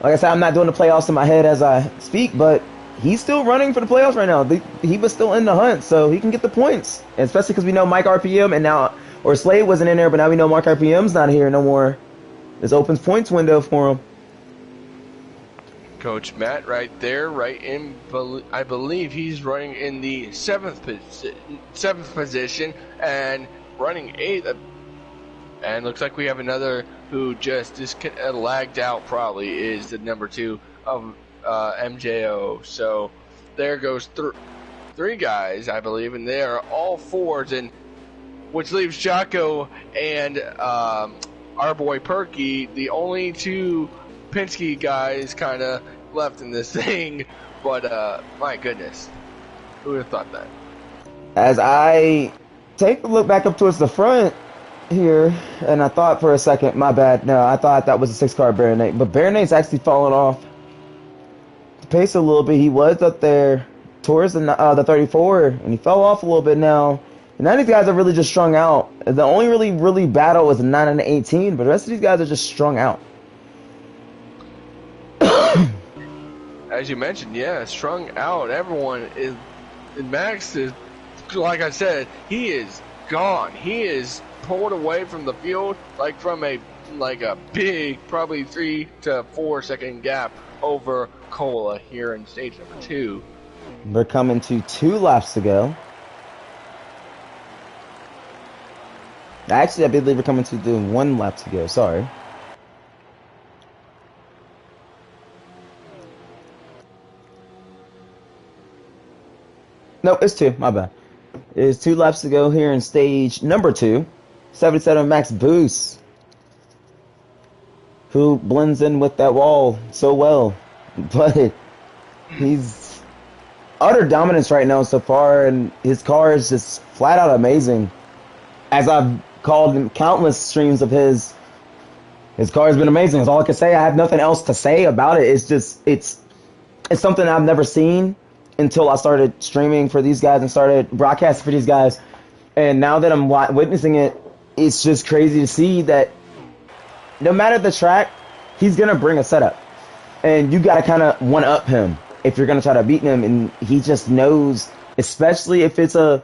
Like I said, I'm not doing the playoffs in my head as I speak, but he's still running for the playoffs right now. He was still in the hunt, so he can get the points. And especially because we know Mike RPM and now, or Slade wasn't in there, but now we know Mark RPM's not here no more. This opens points window for him. Coach Matt right there, right in, I believe he's running in the 7th position and running 8th. And looks like we have another who just lagged out, probably, is the number 2 of MJO. So there goes 3 guys, I believe, and they are all 4s, and which leaves Jocko and our boy Perky, the only 2 Penske guys kind of left in this thing. But my goodness, who would have thought that? As I take a look back up towards the front here, and I thought for a second, my bad, no, I thought that was a 6-car Baronate, but Baronate's actually fallen off the pace a little bit. He was up there towards the 34, and he fell off a little bit now. And now these guys are really just strung out. The only really battle was the 9 and the 18, but the rest of these guys are just strung out. As you mentioned, yeah, strung out. Everyone is. Max is, like I said, he is gone. He is pulled away from the field like from a big, probably 3 to 4 second gap over Cola here in stage number 2. We're coming to 2 laps to go. Actually, I believe we're coming to the 1 lap to go. Sorry. Nope, it's 2. My bad. It's 2 laps to go here in stage number 2. 77 Max Boost, who blends in with that wall so well. But he's utter dominance right now so far, and his car is just flat out amazing. As I've called in countless streams of his, His car has been amazing. That's all I can say. I have nothing else to say about it. It's just it's something I've never seen until I started streaming for these guys and started broadcasting for these guys. And now that I'm witnessing it, it's just crazy to see that no matter the track, he's going to bring a setup. And you got to kind of one-up him if you're going to try to beat him. And he just knows, especially if it's a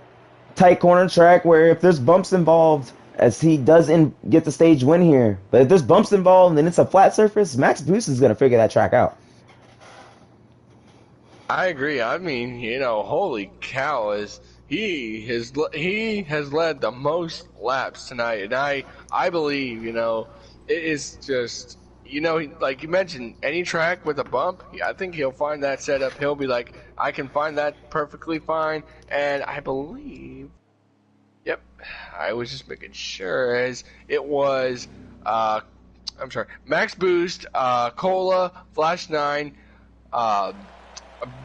tight corner track where if there's bumps involved, as he doesn't get the stage win here. But if there's bumps involved and it's a flat surface, Max Boost is going to figure that track out. I agree. I mean, holy cow, he has led the most laps tonight, and I believe, it is just, like you mentioned, any track with a bump, I think he'll find that setup. He'll be like, I can find that perfectly fine, and I believe, yep, I was just making sure, as it was, I'm sorry, Max Boost, Cola, Flash 9,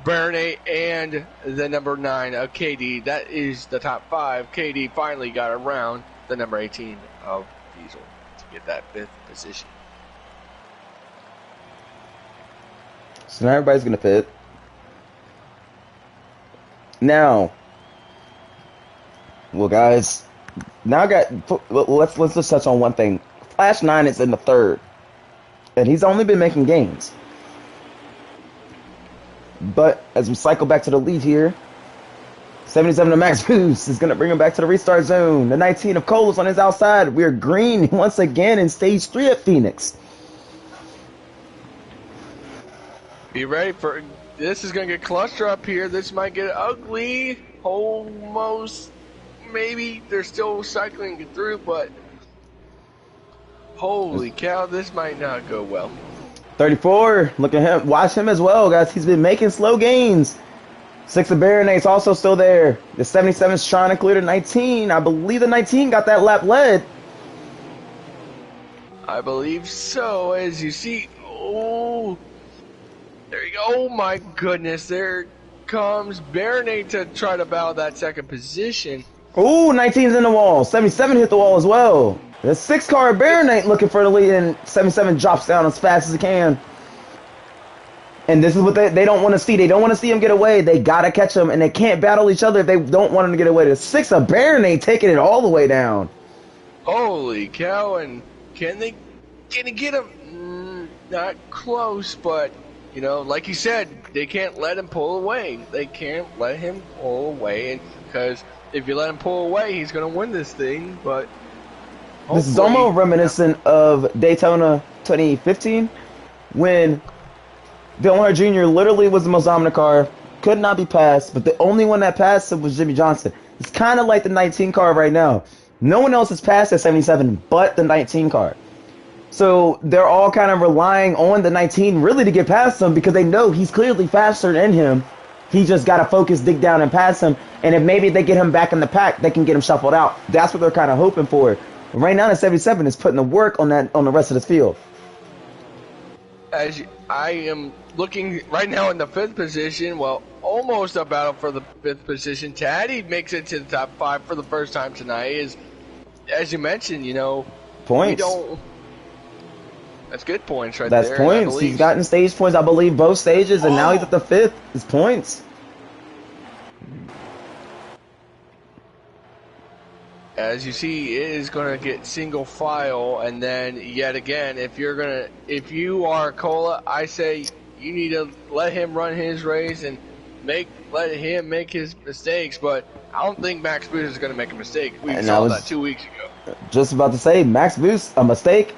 Bernay, and the number 9 of KD. That is the top 5. KD finally got around the number 18 of Diesel to get that 5th position. So now everybody's going to pit. Now, well, guys, let's just touch on one thing. Flash 9 is in the 3rd, and he's only been making gains. But as we cycle back to the lead here, 77 of Max Boost is going to bring him back to the restart zone. The 19 of Cole is on his outside. We're green once again in stage 3 at Phoenix. Be ready for this. Is going to get cluster up here. This might get ugly. Almost. Maybe they're still cycling it through, but holy cow, this might not go well. 34, look at him. Watch him as well, guys. He's been making slow gains. 6 of Baronate's also still there. The 77's trying to clear the 19. I believe the 19 got that lap led. I believe so. As you see, oh, there you go. Oh my goodness, there comes Baronate to try to battle that 2nd position. Ooh, 19's in the wall. 77 hit the wall as well. The 6 car Baronate looking for the lead, and 77 drops down as fast as he can. And this is what they don't want to see. They don't want to see him get away. They got to catch him, and they can't battle each other if they don't want him to get away. The 6 of Baronate taking it all the way down. Holy cow, and can they get him? Not close, but, like you said, they can't let him pull away. They can't let him pull away, and because if you let him pull away, he's going to win this thing, but this is almost reminiscent of Daytona 2015 when Dale Earnhardt Jr. literally was the most dominant car, could not be passed, but the only one that passed him was Jimmy Johnson. It's kind of like the 19 car right now. No one else has passed that 77 but the 19 car. So they're all kind of relying on the 19 really to get past him because they know he's clearly faster than him. He just got to focus, dig down, and pass him. And if maybe they get him back in the pack, they can get him shuffled out. That's what they're kind of hoping for. Right now, the 77 is putting the work on the rest of the field. I am looking right now in the 5th position, well, almost a battle for the 5th position. Taddy makes it to the top 5 for the first time tonight. As you mentioned, points. That's good points right there. That's points. He's gotten stage points, I believe, both stages, and now he's at the 5th. It's points. As you see, it is going to get single file, and then yet again, if you are Cola, I say you need to let him run his race and let him make his mistakes. But I don't think Max Boost is going to make a mistake. We saw that 2 weeks ago. Just about to say, Max Boost, a mistake?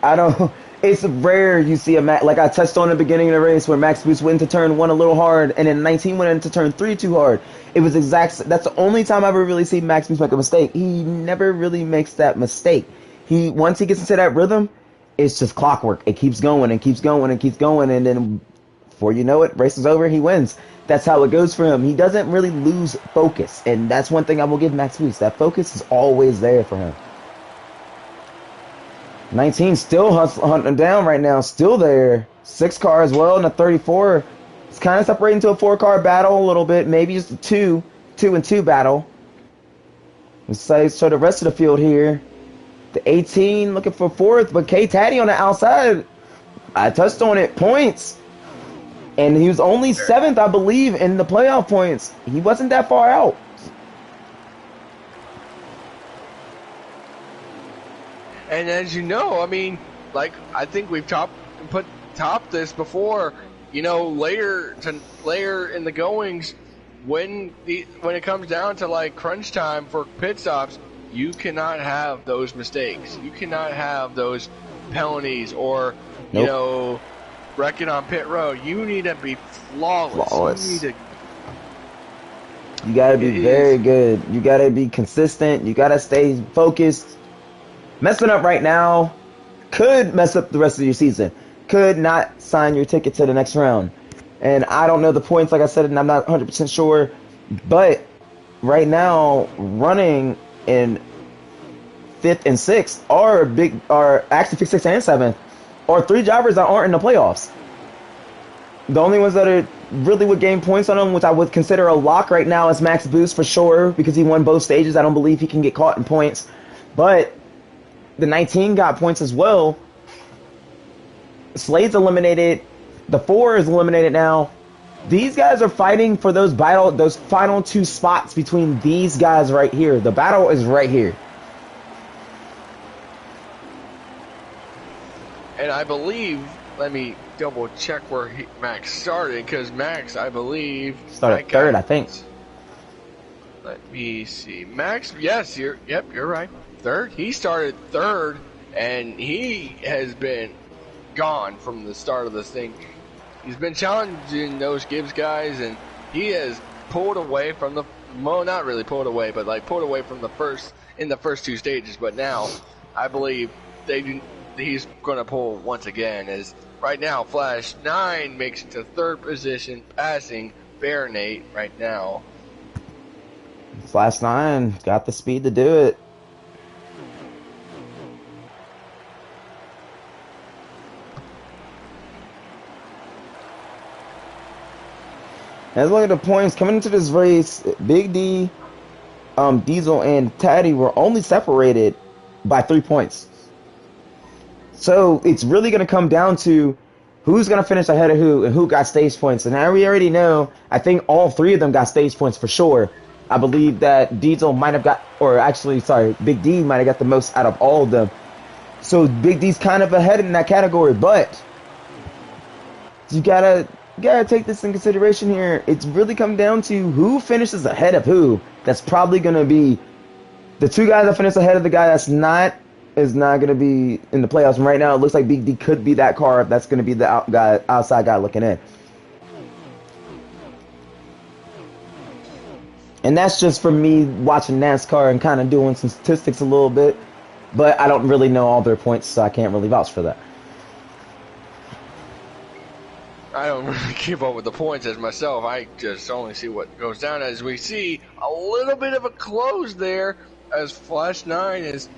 It's rare you see like I touched on in the beginning of the race where Max Boost went into turn 1 a little hard and then 19 went into turn 3 too hard. It was that's the only time I ever really see Max Boost make a mistake. He never really makes that mistake. Once he gets into that rhythm, it's just clockwork. It keeps going and keeps going and keeps going, and then before you know it, race is over, he wins. That's how it goes for him. He doesn't really lose focus, and that's one thing I will give Max Boost. That focus is always there for him. 19 still hunting down right now, still there. 6 car as well, and a 34. It's kind of separating to a 4-car battle a little bit, maybe just a 2 and 2 battle. Let's show the rest of the field here. The 18 looking for fourth, but K Taddy on the outside. I touched on it. Points. And he was only seventh, I believe, in the playoff points. He wasn't that far out. And as you know, I mean, like I think we've topped this before. You know, later in the goings, when it comes down to like crunch time for pit stops, you cannot have those mistakes. You cannot have those penalties or you know, wrecking on pit road. You need to be flawless. You gotta be very good. You gotta be consistent. You gotta stay focused. Messing up right now could mess up the rest of your season. Could not sign your ticket to the next round. And I don't know the points, like I said, and I'm not 100% sure. But right now, running in 5th and 6th are actually 6th and 7th, are 3 drivers that aren't in the playoffs. The only ones that are really would gain points on them, which I would consider a lock right now, is Max Boost for sure, because he won both stages. I don't believe he can get caught in points. But the 19 got points as well. Slade's eliminated. The 4 is eliminated now. These guys are fighting for those final 2 spots between these guys right here. The battle is right here. And I believe, let me double check where Max started, because Max, I believe, started 3rd, I think. Let me see. Max, yes, you're right. 3rd. He started 3rd, and he has been gone from the start of this thing. He's been challenging those Gibbs guys, and he has pulled away from the, well, not really pulled away, but like pulled away from the first 2 stages. But now, I believe he's going to pull once again. As right now, Flash 9 makes it to 3rd position, passing Bear Nate right now. Flash 9 got the speed to do it. Let's look at the points coming into this race. Big D, Diesel, and Taddy were only separated by 3 points. So it's really going to come down to who's going to finish ahead of who and who got stage points. And now we already know, I think all 3 of them got stage points for sure. I believe that Diesel might have got, or actually, sorry, Big D might have got the most out of all of them. So Big D's kind of ahead in that category, but you gotta take this in consideration here. It's really come down to who finishes ahead of who. That's probably gonna be the 2 guys that finish ahead of the guy that's not gonna be in the playoffs. And right now, it looks like Big D could be that car that's gonna be the outside guy looking in. And that's just for me watching NASCAR and kind of doing some statistics a little bit. But I don't really know all their points, so I can't really vouch for that. I don't really keep up with the points as myself. I just only see what goes down. As we see a little bit of a close there, as Flash 9 is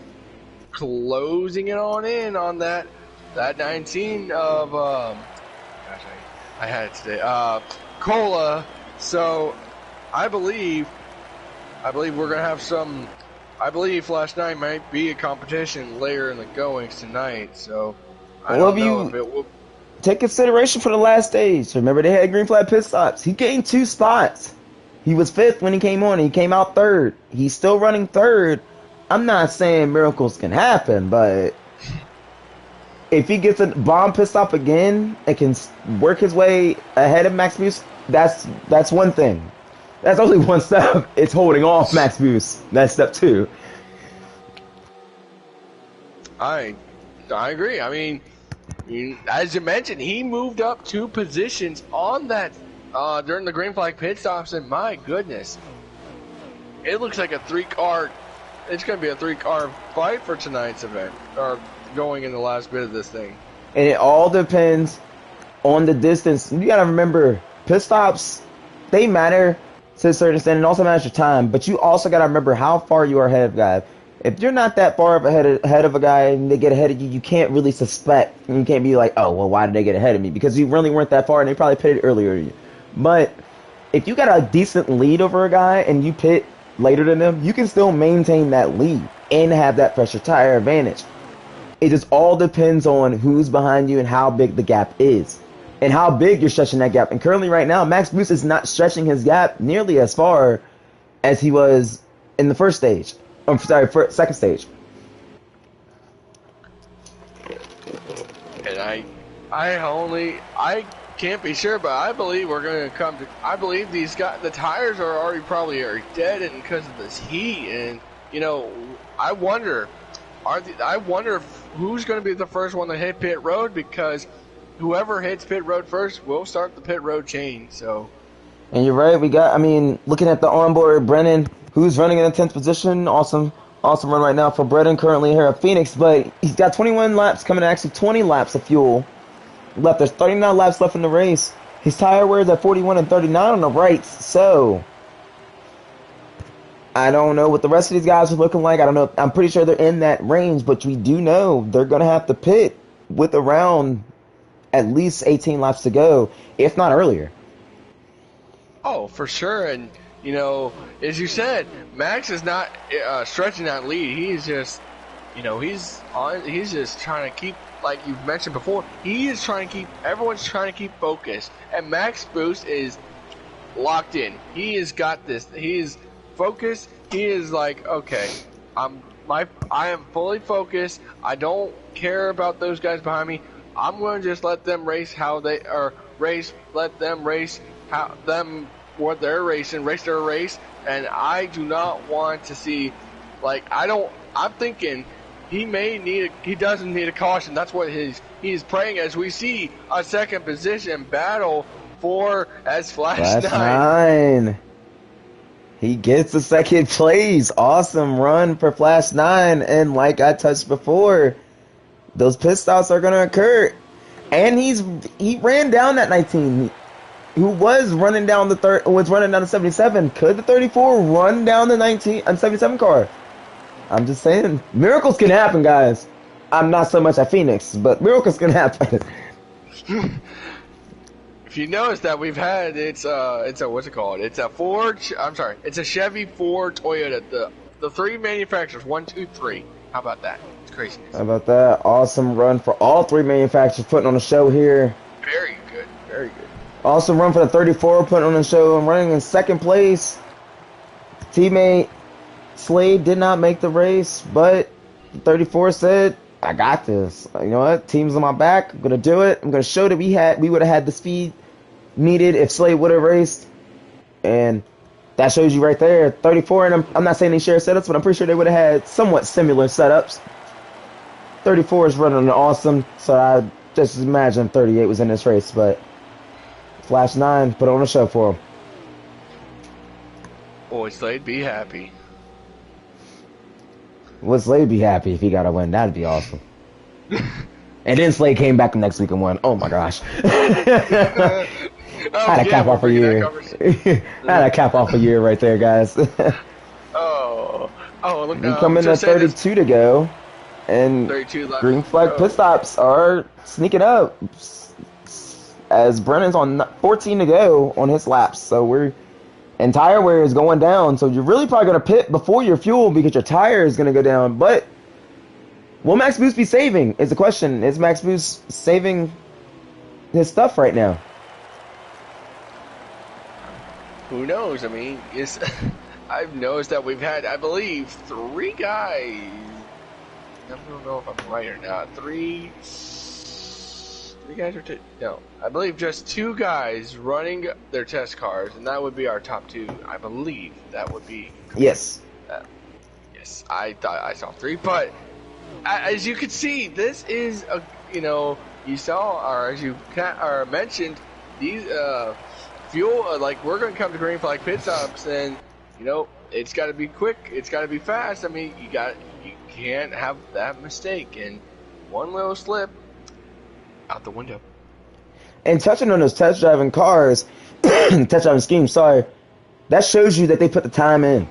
closing it on in on that 19 of gosh, I had it today. Cola. So I believe we're gonna have some. I believe Flash 9 might be a competition later in the goings tonight. So I don't know if it will. Take consideration for the last stage. Remember, they had green flag pit stops. He gained 2 spots. He was 5th when he came on. He came out 3rd. He's still running 3rd. I'm not saying miracles can happen, but if he gets a bomb pit stop again and can work his way ahead of Max Boost, that's one thing. That's only one step. It's holding off Max Boost. That's step 2. I agree. I mean, as you mentioned, he moved up 2 positions on that during the green flag pit stops, and my goodness, it looks like a 3-car. It's going to be a 3-car fight for tonight's event, or going in the last bit of this thing. And it all depends on the distance. You got to remember, pit stops, they matter to a certain extent. It also matters your time, but you also got to remember how far you are ahead of guys. If you're not that far ahead of a guy and they get ahead of you, you can't really suspect. And you can't be like, oh, well, why did they get ahead of me? Because you really weren't that far and they probably pitted earlier than you. But if you got a decent lead over a guy and you pit later than them, you can still maintain that lead. and have that pressure tire advantage. It just all depends on who's behind you and how big the gap is and how big you're stretching that gap. And currently right now, Max Boost is not stretching his gap nearly as far as he was in the first stage. I'm sorry, second stage. And I can't be sure, but I believe we're going to come to. I believe these guys, the tires are already probably dead, and because of this heat, and I wonder, who's going to be the first one to hit pit road, because whoever hits pit road first will start the pit road chain. So. And you're right. Looking at the onboard, Brennan, who's running in the 10th position, awesome run right now for Brennan, currently here at Phoenix, but he's got 21 laps coming, actually 20 laps of fuel left. There's 39 laps left in the race. His tire wear is at 41 and 39 on the rights, so I don't know what the rest of these guys are looking like. I don't know. I'm pretty sure they're in that range, but we do know they're going to have to pit with around at least 18 laps to go, if not earlier. Oh, for sure. And, as you said, Max is not stretching that lead. He's just, he's just trying to keep, like you've mentioned before, everyone's trying to keep focused. And Max Boost is locked in. He has got this. He is focused. He is like, okay, I am fully focused. I don't care about those guys behind me. I'm going to just let them race how they are let them race what they're racing, race their race, and I do not want to see, I'm thinking he doesn't need a caution. That's what he's praying, as we see a second position battle for as Flash 9. He gets the second place. Awesome run for Flash 9, and like I touched before, those pit stops are going to occur. And he ran down that 19, who was running down the 77. Could the 34 run down the 77 car? I'm just saying, miracles can happen, guys. I'm not so much at Phoenix, but miracles can happen. If you notice that we've had, it's a what's it called? It's a Ford. I'm sorry, it's a Chevy, Ford, Toyota. The three manufacturers, 1, 2, 3. How about that? It's crazy. How about that? Awesome run for all three manufacturers, putting on a show here. Very good, very good. Awesome run for the 34, putting on a show and running in second place. Teammate Slade did not make the race, but 34 said, I got this. You know what? Team's on my back. I'm going to do it. I'm going to show that we would have had the speed needed if Slade would have raced. And that shows you right there. 34, and I'm not saying they share setups, but I'm pretty sure they would have had somewhat similar setups. 34 is running awesome, so I just imagine 38 was in this race, but Flash 9 put on a show for him. Boy, Slade be happy. Would Slade be happy if he got a win? That'd be awesome. And then Slade came back the next week and won. Oh my gosh. Had a cap off a year. Had a cap off a year right there, guys. Look. You come in at 32 to go, and green flag pit stops are sneaking up as Brennan's on 14 to go on his laps. So and tire wear is going down, so you're really probably going to pit before your fuel because your tire is going to go down. But will Max Boost be saving is the question. Is Max Boost saving his stuff right now? Who knows? I mean, I've noticed that we've had, I believe, 3 guys. I don't know if I'm right or not. 3 guys or 2? No, I believe just 2 guys running their test cars, and that would be our top 2. I believe that would be. Yes. Yes, I thought I saw 3, but as you can see, this is a you saw, or as you mentioned, these fuel we're going to come to green flag pit stops, and it's got to be quick, it's got to be fast. I mean, you can't have that mistake, and one little slip out the window. And touching on those test driving cars, test driving schemes, sorry, that shows you that they put the time in.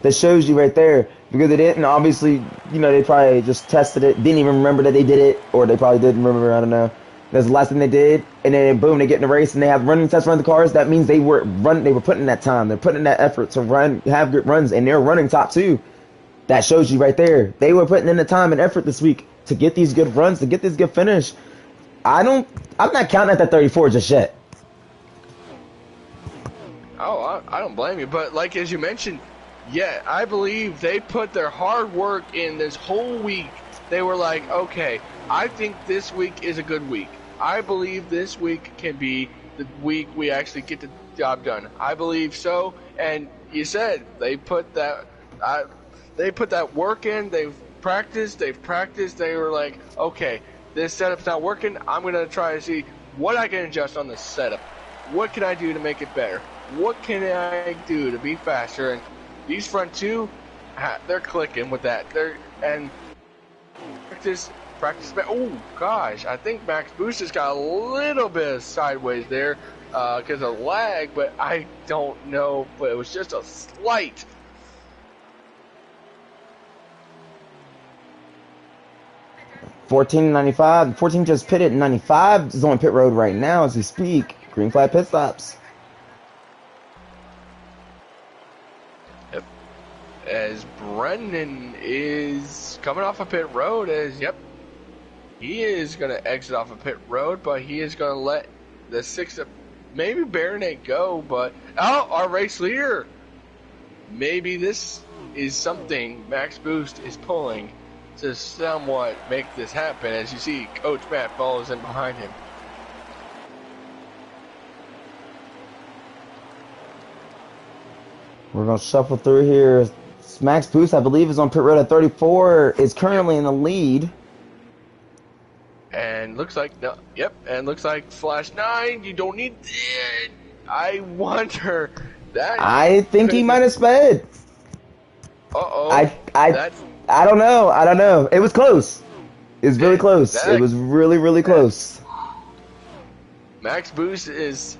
That shows you right there, because they didn't. Obviously, they probably just tested it, didn't even remember that they did it, or they probably didn't remember. I don't know. That's the last thing they did, and then boom, they get in the race and they have running tests run the cars. That means they were putting in that time, they're putting in that effort to have good runs, and they're running top 2. That shows you right there. They were putting in the time and effort this week to get these good runs, to get this good finish. I'm not counting at that 34 just yet. Oh, I don't blame you. But like as you mentioned, yeah, I believe they put their hard work in this whole week. They were like, okay, I think this week is a good week. I believe this week can be the week we actually get the job done. I believe so. And you said they put that work in. They've practiced. They were like, okay, this setup's not working. I'm going to try to see what I can adjust on this setup. What can I do to make it better? What can I do to be faster? And these front two, they're clicking with that. And practice. Oh gosh, I think Max Boost has got a little bit of sideways there because of lag, but I don't know. But it was just a slight. $14.95. 14 just pitted. 95 is on pit road right now as we speak. Green flag pit stops. Yep. As Brendan is coming off a pit road, he is going to exit off a pit road, but he is going to let the sixth, maybe Baronet go, but our race leader. Maybe this is something Max Boost is pulling to somewhat make this happen. As you see, Coach Matt follows in behind him. We're going to shuffle through here. Max Boost, I believe, is on pit road at 34, is currently in the lead. And looks like, and looks like Flash 9, you don't need it. I wonder that. I think he might have sped. Uh-oh. I don't know. It was close. It was really close. It was really, really close. Max Boost is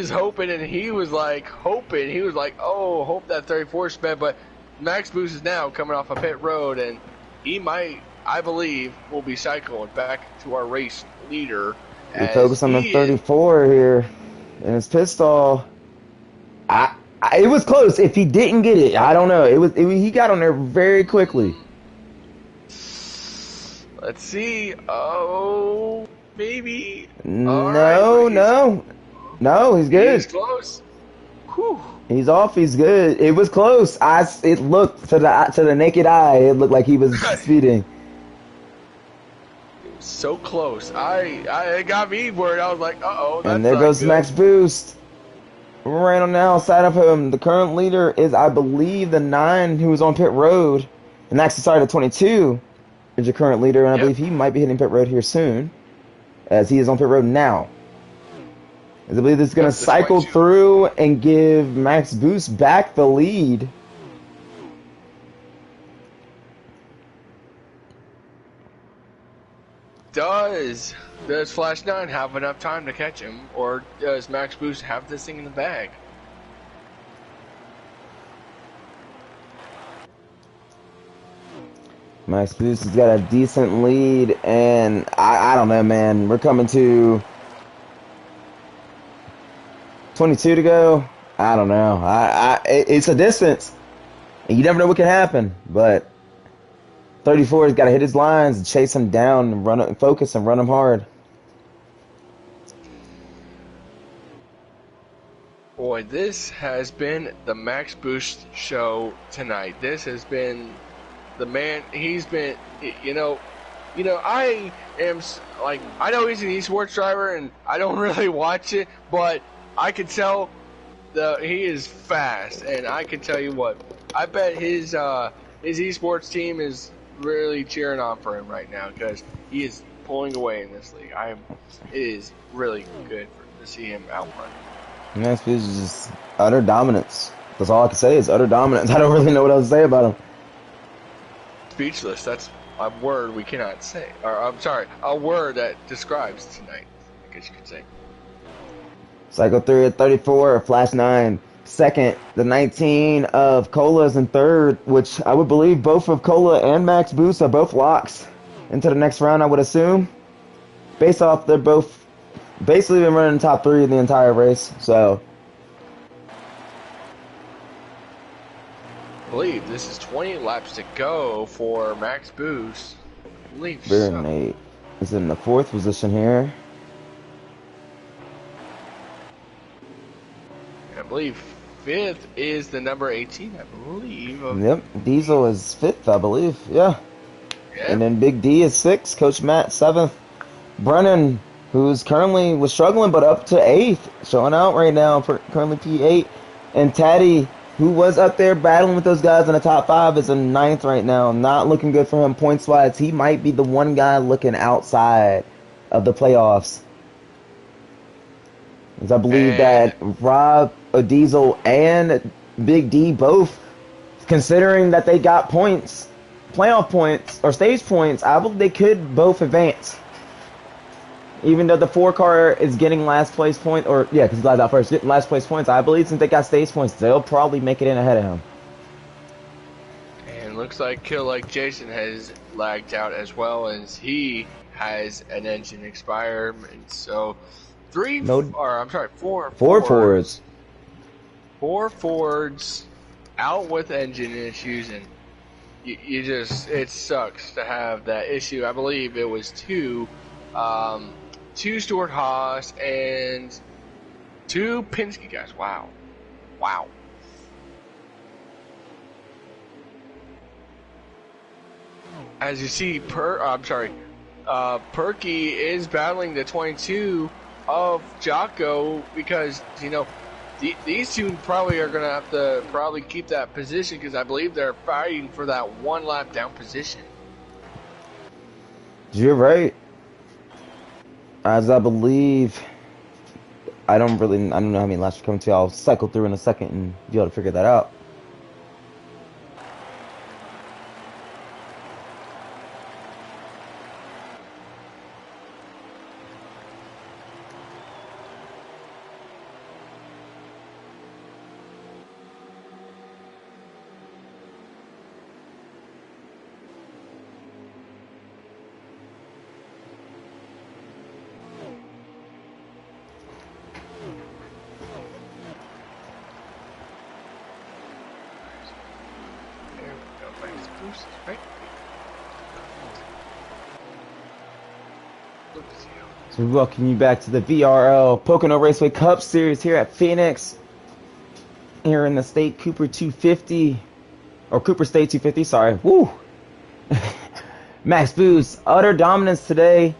hoping, and he was like, oh, hope that 34 sped, but Max Boost is now coming off a pit road, and he might, I believe, will be cycling back to our race leader. We focus on the 34 here, and his pit stall. It was close. If he didn't get it, I don't know. He got on there very quickly. Let's see. Oh, maybe. No, he's good. He's close. Whew. He's off. He's good. It was close. It looked to the naked eye. It looked like he was speeding. It was so close. It got me worried. I was like, uh-oh. And there goes Max Boost. Right on the outside of him. The current leader is, I believe, the 9 who was on pit road. And actually, sorry, the 22 is your current leader. And I believe he might be hitting pit road here soon, as he is on pit road now. As I believe this is going to cycle through and give Max Boost back the lead. Does Flash 9 have enough time to catch him, or does Max Boost have this thing in the bag? Max Boost has got a decent lead, and I don't know, man. We're coming to 22 to go. I don't know. It's a distance, and you never know what can happen, but 34 has got to hit his lines and chase him down and run and focus and run him hard. Boy, this has been the Max Boost show tonight. This has been the man. He's been, I am like, I know he's an esports driver and I don't really watch it, but I can tell he is fast, and I can tell you what, I bet his esports team is really cheering on for him right now because he is pulling away in this league. It is really good to see him outrun. Max Boost is just utter dominance. That's all I can say is utter dominance. I don't really know what else to say about him. Speechless. That's a word we cannot say. Or I'm sorry, a word that describes tonight, I guess you could say. Cycle 3 at 34, Flash 9 second. The 19 of Cola's in third, which I would believe both of Cola and Max Boost are both locks into the next round, I would assume. Based off, they're both basically been running top 3 in the entire race, so. I believe this is 20 laps to go for Max Boost. I believe Very so. Nate is in the 4th position here. I believe 5th is the number 18, I believe. Yep, Diesel is 5th, I believe. Yeah. Yeah. And then Big D is 6th. Coach Matt 7th. Brennan, who's currently was struggling but up to 8th, showing out right now for currently P8. And Taddy, who was up there battling with those guys in the top 5, is in 9th right now. Not looking good for him points wise. He might be the one guy looking outside of the playoffs. As I believe And that Rob, Diesel, and Big D both, considering that they got points, playoff points, or stage points, I believe they could both advance. Even though the 4 car is getting last place point, or yeah, because he's out first, getting last place points, I believe since they got stage points, they'll probably make it in ahead of him. And looks like Kill Like Jason has lagged out as well, as he has an engine expire. And so four Fords. 4 Fords out with engine issues, and you just, it sucks to have that issue. I believe it was 2 Stuart Haas and 2 Penske guys. Wow. As you see, Perky is battling the 22 of Jocko, because, you know, these two probably are going to have to keep that position, because I believe they're fighting for that 1 lap down position. You're right. As I believe, I don't know how many laps are coming to. I'll cycle through in a second and be able to figure that out. Right? So we welcome you back to the VRL Pocono Raceway Cup Series here at Phoenix. Here in the State Cooper 250, or Cooper State 250, sorry. Woo! Max Boost, utter dominance today.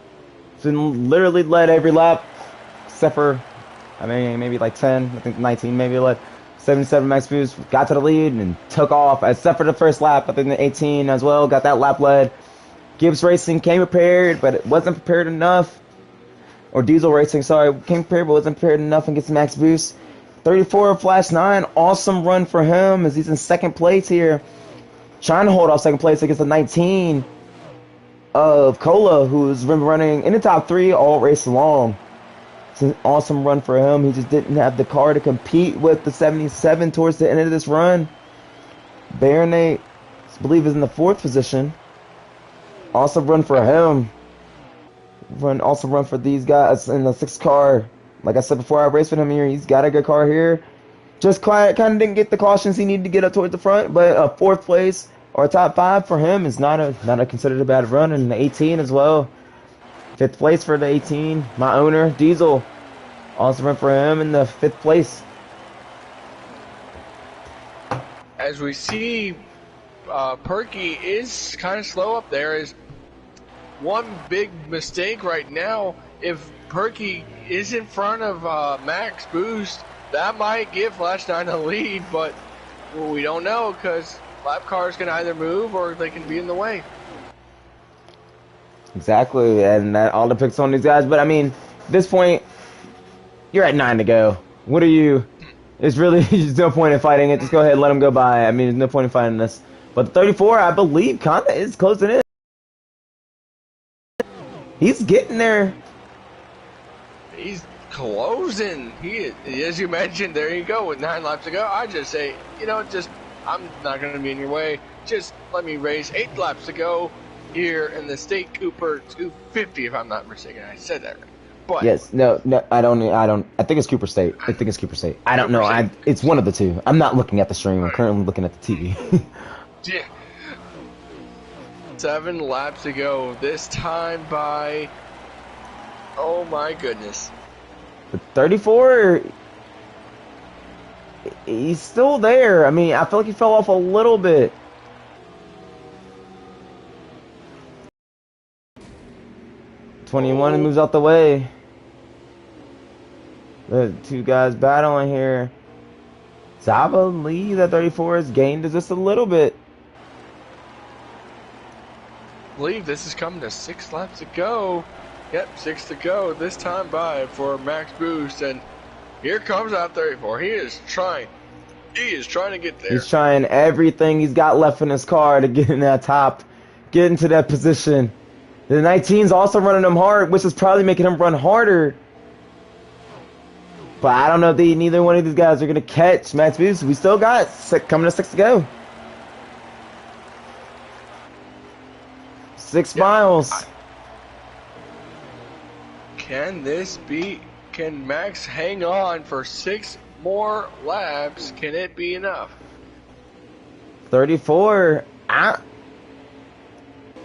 Been literally led every lap, except for, I mean, maybe like 10, I think 19 maybe led. 77 Max Boost, got to the lead and took off, except for the first lap. I think the 18 as well, got that lap led. Gibbs Racing came prepared, but it wasn't prepared enough. Or Diesel Racing, sorry, came prepared but wasn't prepared enough and gets Max Boost. 34 of Flash 9, awesome run for him as he's in second place here. Trying to hold off second place against the 19 of Cola, who's been running in the top 3 all race long. It's an awesome run for him. He just didn't have the car to compete with the 77 towards the end of this run. Baronate, I believe, is in the 4th position. Awesome run for him. Awesome run for these guys in the 6th car. Like I said before, I raced with him here. He's got a good car here. Just kind of didn't get the cautions he needed to get up towards the front, but a 4th place or a top 5 for him is not a considered a bad run. And the 18 as well. 5th place for the 18. My owner, Diesel. Awesome run for him in the 5th place. As we see, Perky is kind of slow up there. Is one big mistake right now. If Perky is in front of Max Boost, that might give Flash 9 a lead, but we don't know, because lap cars can either move or they can be in the way. Exactly, and that all depends on these guys. But I mean, at this point, you're at 9 to go. What are you? It's really just no point in fighting it. Just go ahead and let them go by. I mean, there's no point in fighting this. But the 34, I believe, kind of is closing in. He's getting there. He's closing. As you mentioned, there you go. With 9 laps to go, I just say, I'm not going to be in your way. Just let me race 8 laps to go here in the State Cooper 250, if I'm not mistaken. I said that right. But yes, no, I don't. I think it's Cooper State. I think it's Cooper State. I don't know. It's one of the two. I'm not looking at the stream. I'm currently looking at the TV. Yeah. 7 laps to go. This time by. Oh my goodness. The 34. He's still there. I mean, I feel like he fell off a little bit. '21 moves out the way. The two guys battling here. So I believe that 34 has gained just a little bit. I believe this is coming to 6 laps to go. Yep, 6 to go. This time by for Max Boost, and here comes out 34. He is trying to get there. He's trying everything he's got left in his car to get in that top, get into that position. The 19's also running him hard, which is probably making him run harder. But I don't know if neither one of these guys are going to catch Max Boost. We still got coming to 6 to go. 6 miles. Can Max hang on for 6 more laps? Can it be enough? 34.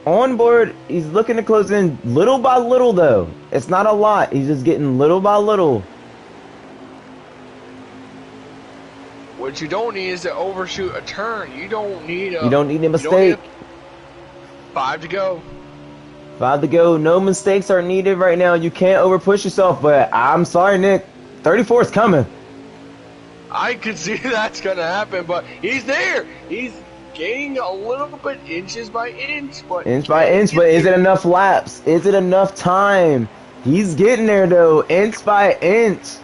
On board, he's looking to close in little by little, though. It's not a lot. He's just getting little by little. What you don't need is to overshoot a turn. You don't need a mistake. 5 to go. 5 to go. No mistakes are needed right now. You can't overpush yourself, but I'm sorry, Nick. 34 is coming. I could see that's going to happen, but he's there. He's gaining a little bit inch by inch. But is it enough laps? Is it enough time? He's getting there, though, inch by inch.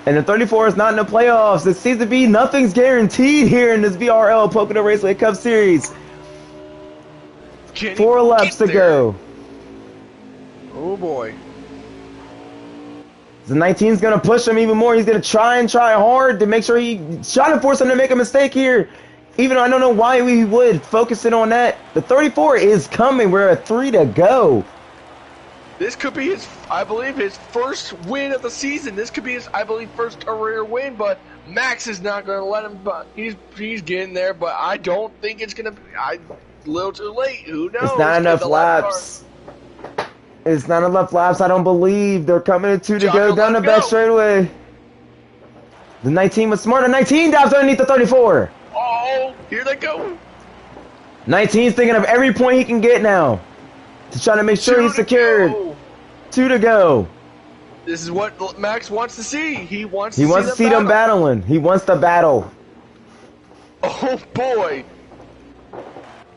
And the 34 is not in the playoffs. It seems to be nothing's guaranteed here in this VRL Pocono Raceway Cup Series. 4 laps to go. Oh boy. The 19's going to push him even more. He's going to try hard to make sure he's trying to force him to make a mistake here. Even though I don't know why we would focus in on that. The 34 is coming. We're at 3 to go. This could be I believe, his first win of the season. This could be his, I believe, first career win, but Max is not going to let him, but he's getting there, but I don't think it's going to be, a little too late. Who knows? It's not enough laps. It's not enough laps, I don't believe. They're coming at 2 to go down the back straightaway. The 19 was smarter. 19 dives underneath the 34. Oh, here they go. 19's thinking of every point he can get now to try to make sure he's secured. 2 to go. This is what Max wants to see. He wants to see them battling. He wants to battle. Oh boy.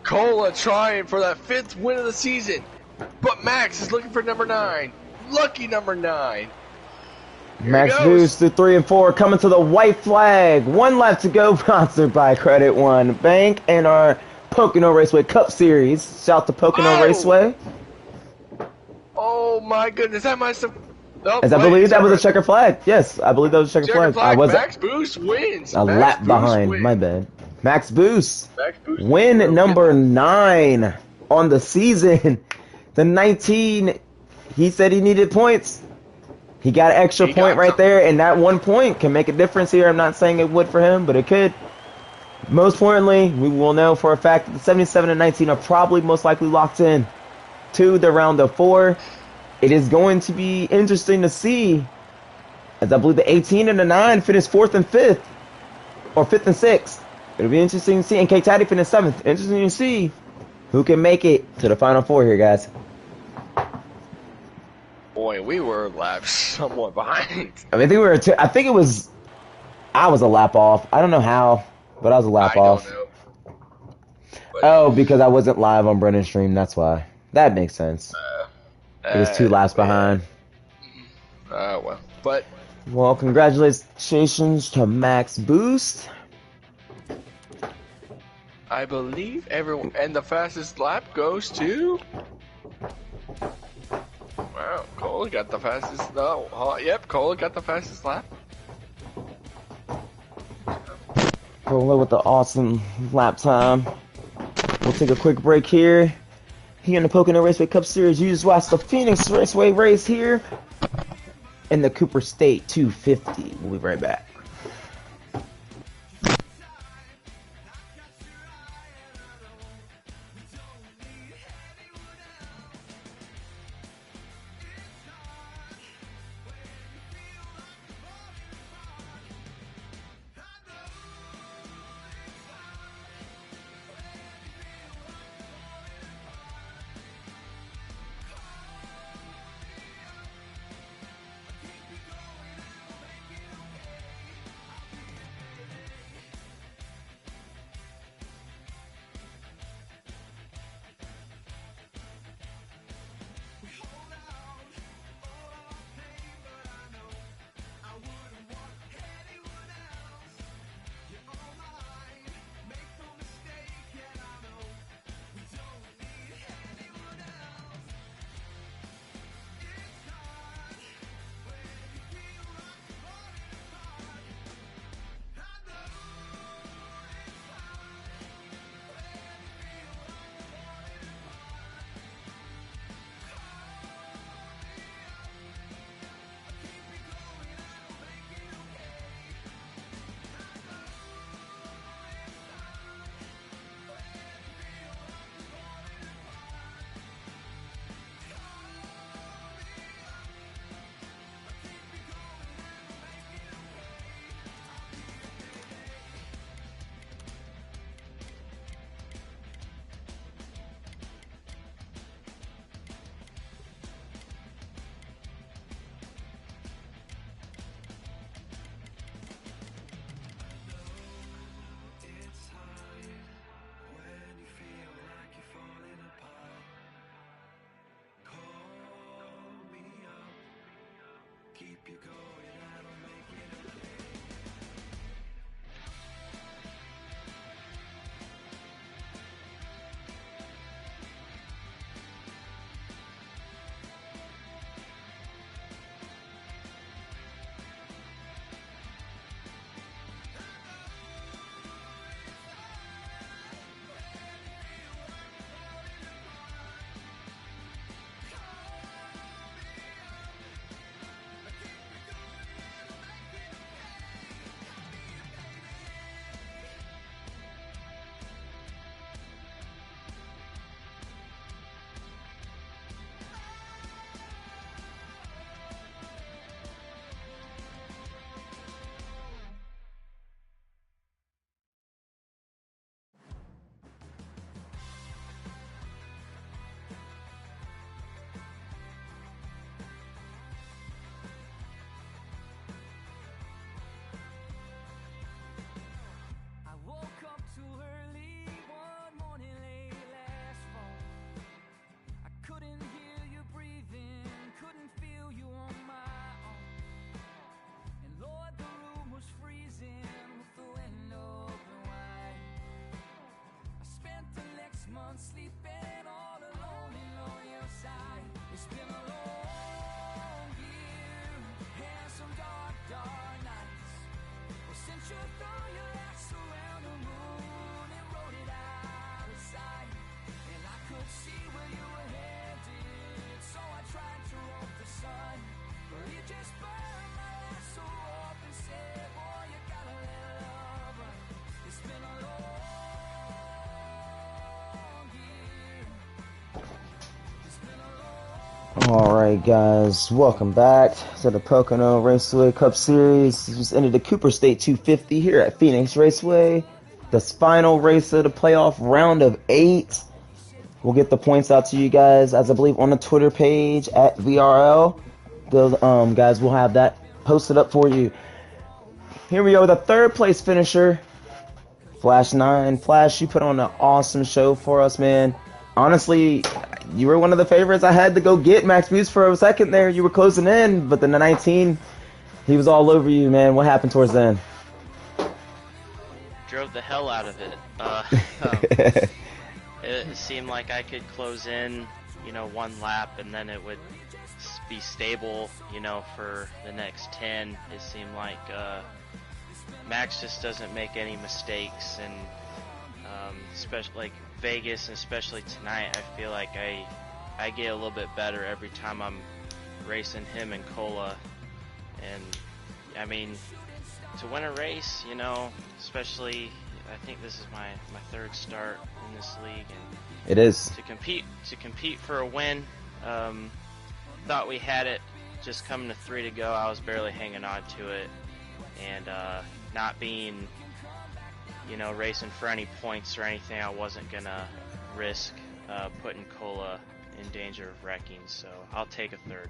Cola trying for that 5th win of the season. But Max is looking for number 9. Lucky number 9. Max Boost to 3 and 4, coming to the white flag. 1 lap to go, sponsored by Credit One Bank and our Pocono Raceway Cup Series. Shout to Pocono Raceway. Oh my goodness, that must have... I believe that was a checker flag. Yes, I believe that was a checker flag. Max Boost wins. A lap behind, my bad. Max Boost win number 9 on the season. The 19, he said he needed points. He got an extra point right there, and that 1 point can make a difference here. I'm not saying it would for him, but it could. Most importantly, we will know for a fact that the 77 and 19 are probably most likely locked in to the round of 4. It is going to be interesting to see, as I believe the 18 and the 9 finished 4th and 5th, or 5th and 6th. It'll be interesting to see, and K Taddy finished 7th. Interesting to see who can make it to the final 4 here, guys. Boy, we were laps somewhat behind. I mean, I think it was. I was a lap off. I don't know how, but I was a lap off. I don't know. Oh, because I wasn't live on Brennan's stream. That's why. That makes sense. It was 2 laps behind. Well, but. Well, congratulations to Max Boost. I believe everyone, and the fastest lap goes to. Wow, Cole got the fastest. Yep, Cole got the fastest lap. Cole with the awesome lap time. We'll take a quick break here. Here in the Pocono Raceway Cup Series, you just watched the Phoenix Raceway race here. in the Cooper State 250. We'll be right back. Sleeping all alone and on your side. It's been a long year and some dark, dark nights. Well, since you threw your axe around the moon and rode it out of sight, and I could see where you were headed, so I tried to rope the sun, but it just burned my lasso up and said, boy, you gotta let love run. It's been a long Alright guys, welcome back to the Pocono Raceway Cup Series. This just ended the Cooper State 250 here at Phoenix Raceway. This final race of the playoff round of 8. We'll get the points out to you guys, as I believe, on the Twitter page at VRL. Guys, we'll have that posted up for you. Here we go with the third place finisher, Flash 9. Flash, you put on an awesome show for us, man. Honestly, you were one of the favorites. I had to go get Max Boost for a second there. You were closing in, but then the 19, he was all over you, man. What happened towards the end? Drove the hell out of it. It seemed like I could close in, one lap, and then it would be stable, for the next 10. It seemed like Max just doesn't make any mistakes, and especially like Vegas, and especially tonight, I feel like I get a little bit better every time I'm racing him and Cola. And I mean, to win a race, you know, especially, I think this is my third start in this league, and It is. to compete for a win. Thought we had it just coming to 3 to go. I was barely hanging on to it, and not being, you know, racing for any points or anything, I wasn't gonna risk putting Cola in danger of wrecking. So I'll take a third.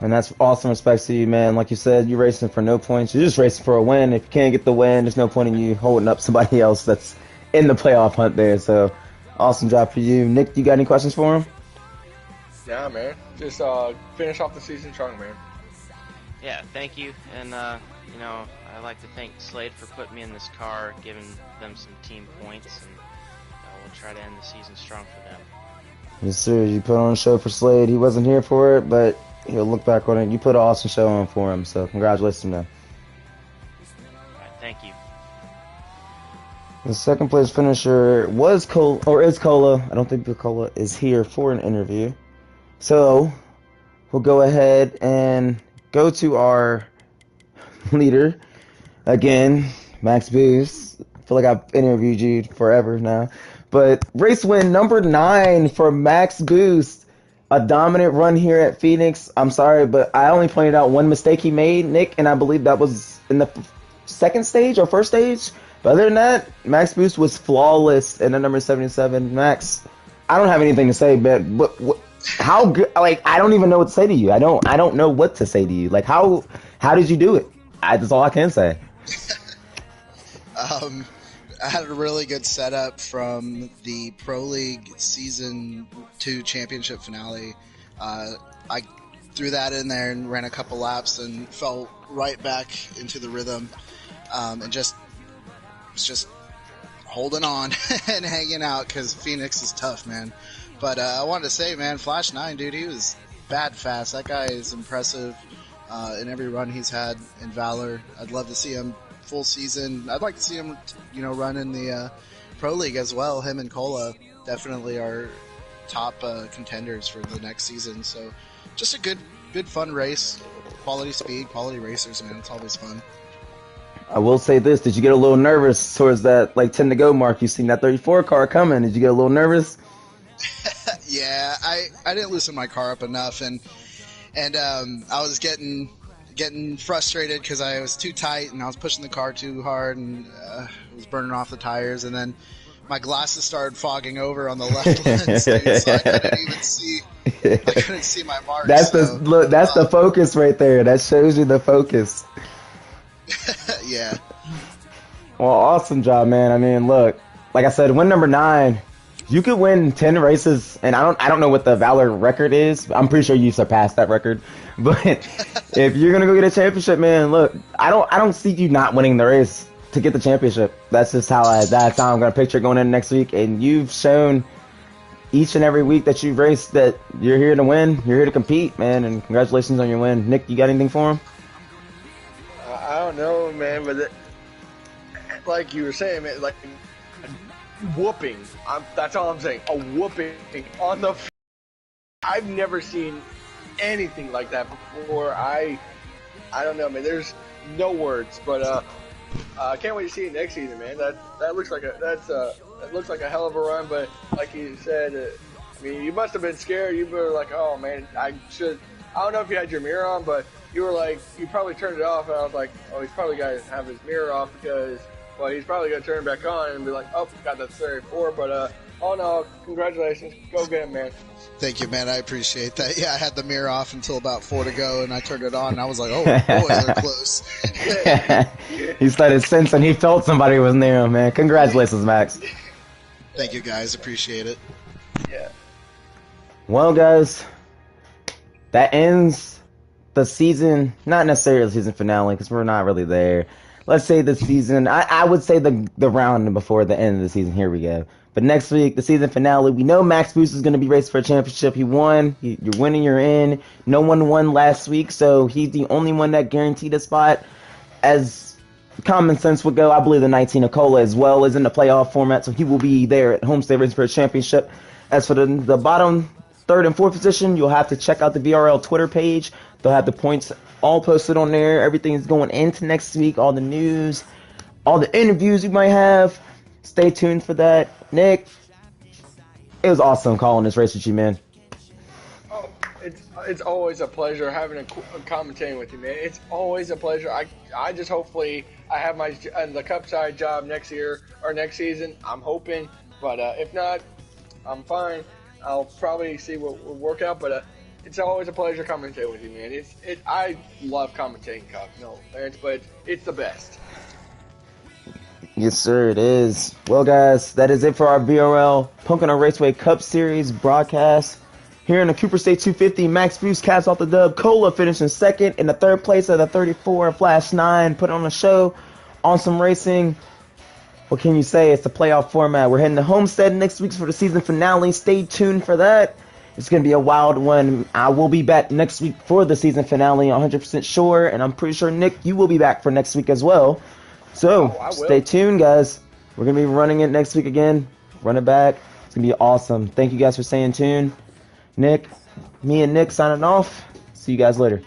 And that's awesome respect to you, man. Like you said, you're racing for no points. You're just racing for a win. If you can't get the win, there's no point in you holding up somebody else that's in the playoff hunt there. So, awesome job for you. Nick, you got any questions for him? Yeah, man. Just finish off the season strong, man. Yeah, thank you. And, you know, I'd like to thank Slade for putting me in this car, giving them some team points, and we'll try to end the season strong for them. Yes, sir. You put on a show for Slade. He wasn't here for it, but he'll look back on it. You put an awesome show on for him, so congratulations, man. All right, thank you. The second place finisher was Cola, or is Cola. I don't think Cola is here for an interview. So, we'll go ahead and go to our leader. Again, Max Boost. I feel like I've interviewed you forever now. But race win number 9 for Max Boost. A dominant run here at Phoenix. I'm sorry, but I only pointed out one mistake he made, Nick, and I believe that was in the second stage or first stage. But other than that, Max Boost was flawless in the number 77. Max, I don't have anything to say, but how good? Like, I don't even know what to say to you. I don't know what to say to you. Like, how did you do it? That's all I can say. I had a really good setup from the Pro League Season 2 Championship finale. I threw that in there and ran a couple laps and fell right back into the rhythm, and was just holding on and hanging out because Phoenix is tough, man. But I wanted to say, man, Flash 9, dude, he was bad fast. That guy is impressive in every run he's had in Valor. I'd love to see him full season. I'd like to see him, you know, run in the Pro League as well. Him and Cola definitely are top contenders for the next season. So just a good fun race. Quality speed, quality racers, man. It's always fun. I will say this. Did you get a little nervous towards that, like, 10 to go mark? You seen that 34 car coming. Did you get a little nervous? Yeah, I didn't loosen my car up enough, and I was getting frustrated because I was too tight and I was pushing the car too hard and it was burning off the tires, and then my glasses started fogging over on the left lens, dude, so I couldn't see my marks. That's the focus right there. That shows you the focus. Yeah. Well, awesome job, man. I mean, look, like I said, win number 9. You could win 10 races, and I don't know what the Valor record is. I'm pretty sure you surpassed that record. But if you're gonna go get a championship, man, look, I don't see you not winning the race to get the championship. That's just that's how I'm gonna picture going in next week. And you've shown each and every week that you've raced that you're here to win, you're here to compete, man. And congratulations on your win. Nick, you got anything for him? I don't know, man, but like you were saying, man, like whooping. That's all I'm saying. A whooping on the. I've never seen anything like that before. I don't know, man. There's no words, but I can't wait to see it next season, man. That looks like that looks like a hell of a run. But like you said, I mean, you must have been scared. You were like, oh man, I don't know if you had your mirror on, but you were like, you probably turned it off, and I was like, oh, he's probably got to have his mirror off because. Well, he's probably going to turn it back on and be like, oh, got that 34. But, all in all, congratulations. Go get him, man. Thank you, man. I appreciate that. Yeah, I had the mirror off until about 4 to go, and I turned it on, and I was like, oh, boys are close. He started sensing he felt somebody was near him, man. Congratulations, Max. Thank you, guys. Appreciate it. Yeah. Well, guys, that ends the season. Not necessarily the season finale, because we're not really there. Let's say the season, I would say the round before the end of the season. Here we go. But next week, the season finale, we know Max Boost is going to be racing for a championship. He won. You're winning, you're in. No one won last week, so he's the only one that guaranteed a spot. As common sense would go, I believe the 19 of Cola as well is in the playoff format, so he will be there at home state racing for a championship. As for the bottom, 3rd and 4th position, you'll have to check out the VRL Twitter page. They'll have the points all posted on there. Everything's going into next week. All the news, all the interviews we might have. Stay tuned for that. Nick, it was awesome calling this race with you, man. Oh, it's always a pleasure having a commentating with you, man. It's always a pleasure. I just hopefully I have the Cup side job next year or next season. I'm hoping, but if not, I'm fine. I'll probably see what will work out, but it's always a pleasure commentating with you, man. I love commentating Cup, no offense, but it's the best. Yes, sir, it is. Well, guys, that is it for our VRL Pocono Raceway Cup Series broadcast. Here in the Cooper State 250, Max Boost caps off the dub. Cola finishing second in the third place of the 34 Flash 9. Put on a show, on some racing. What can you say? It's the playoff format. We're heading to Homestead next week for the season finale. Stay tuned for that. It's going to be a wild one. I will be back next week for the season finale, 100% sure. And I'm pretty sure, Nick, you will be back for next week as well. So, stay tuned, guys. We're going to be running it next week again. Run it back. It's going to be awesome. Thank you guys for staying tuned. Nick, me and Nick signing off. See you guys later.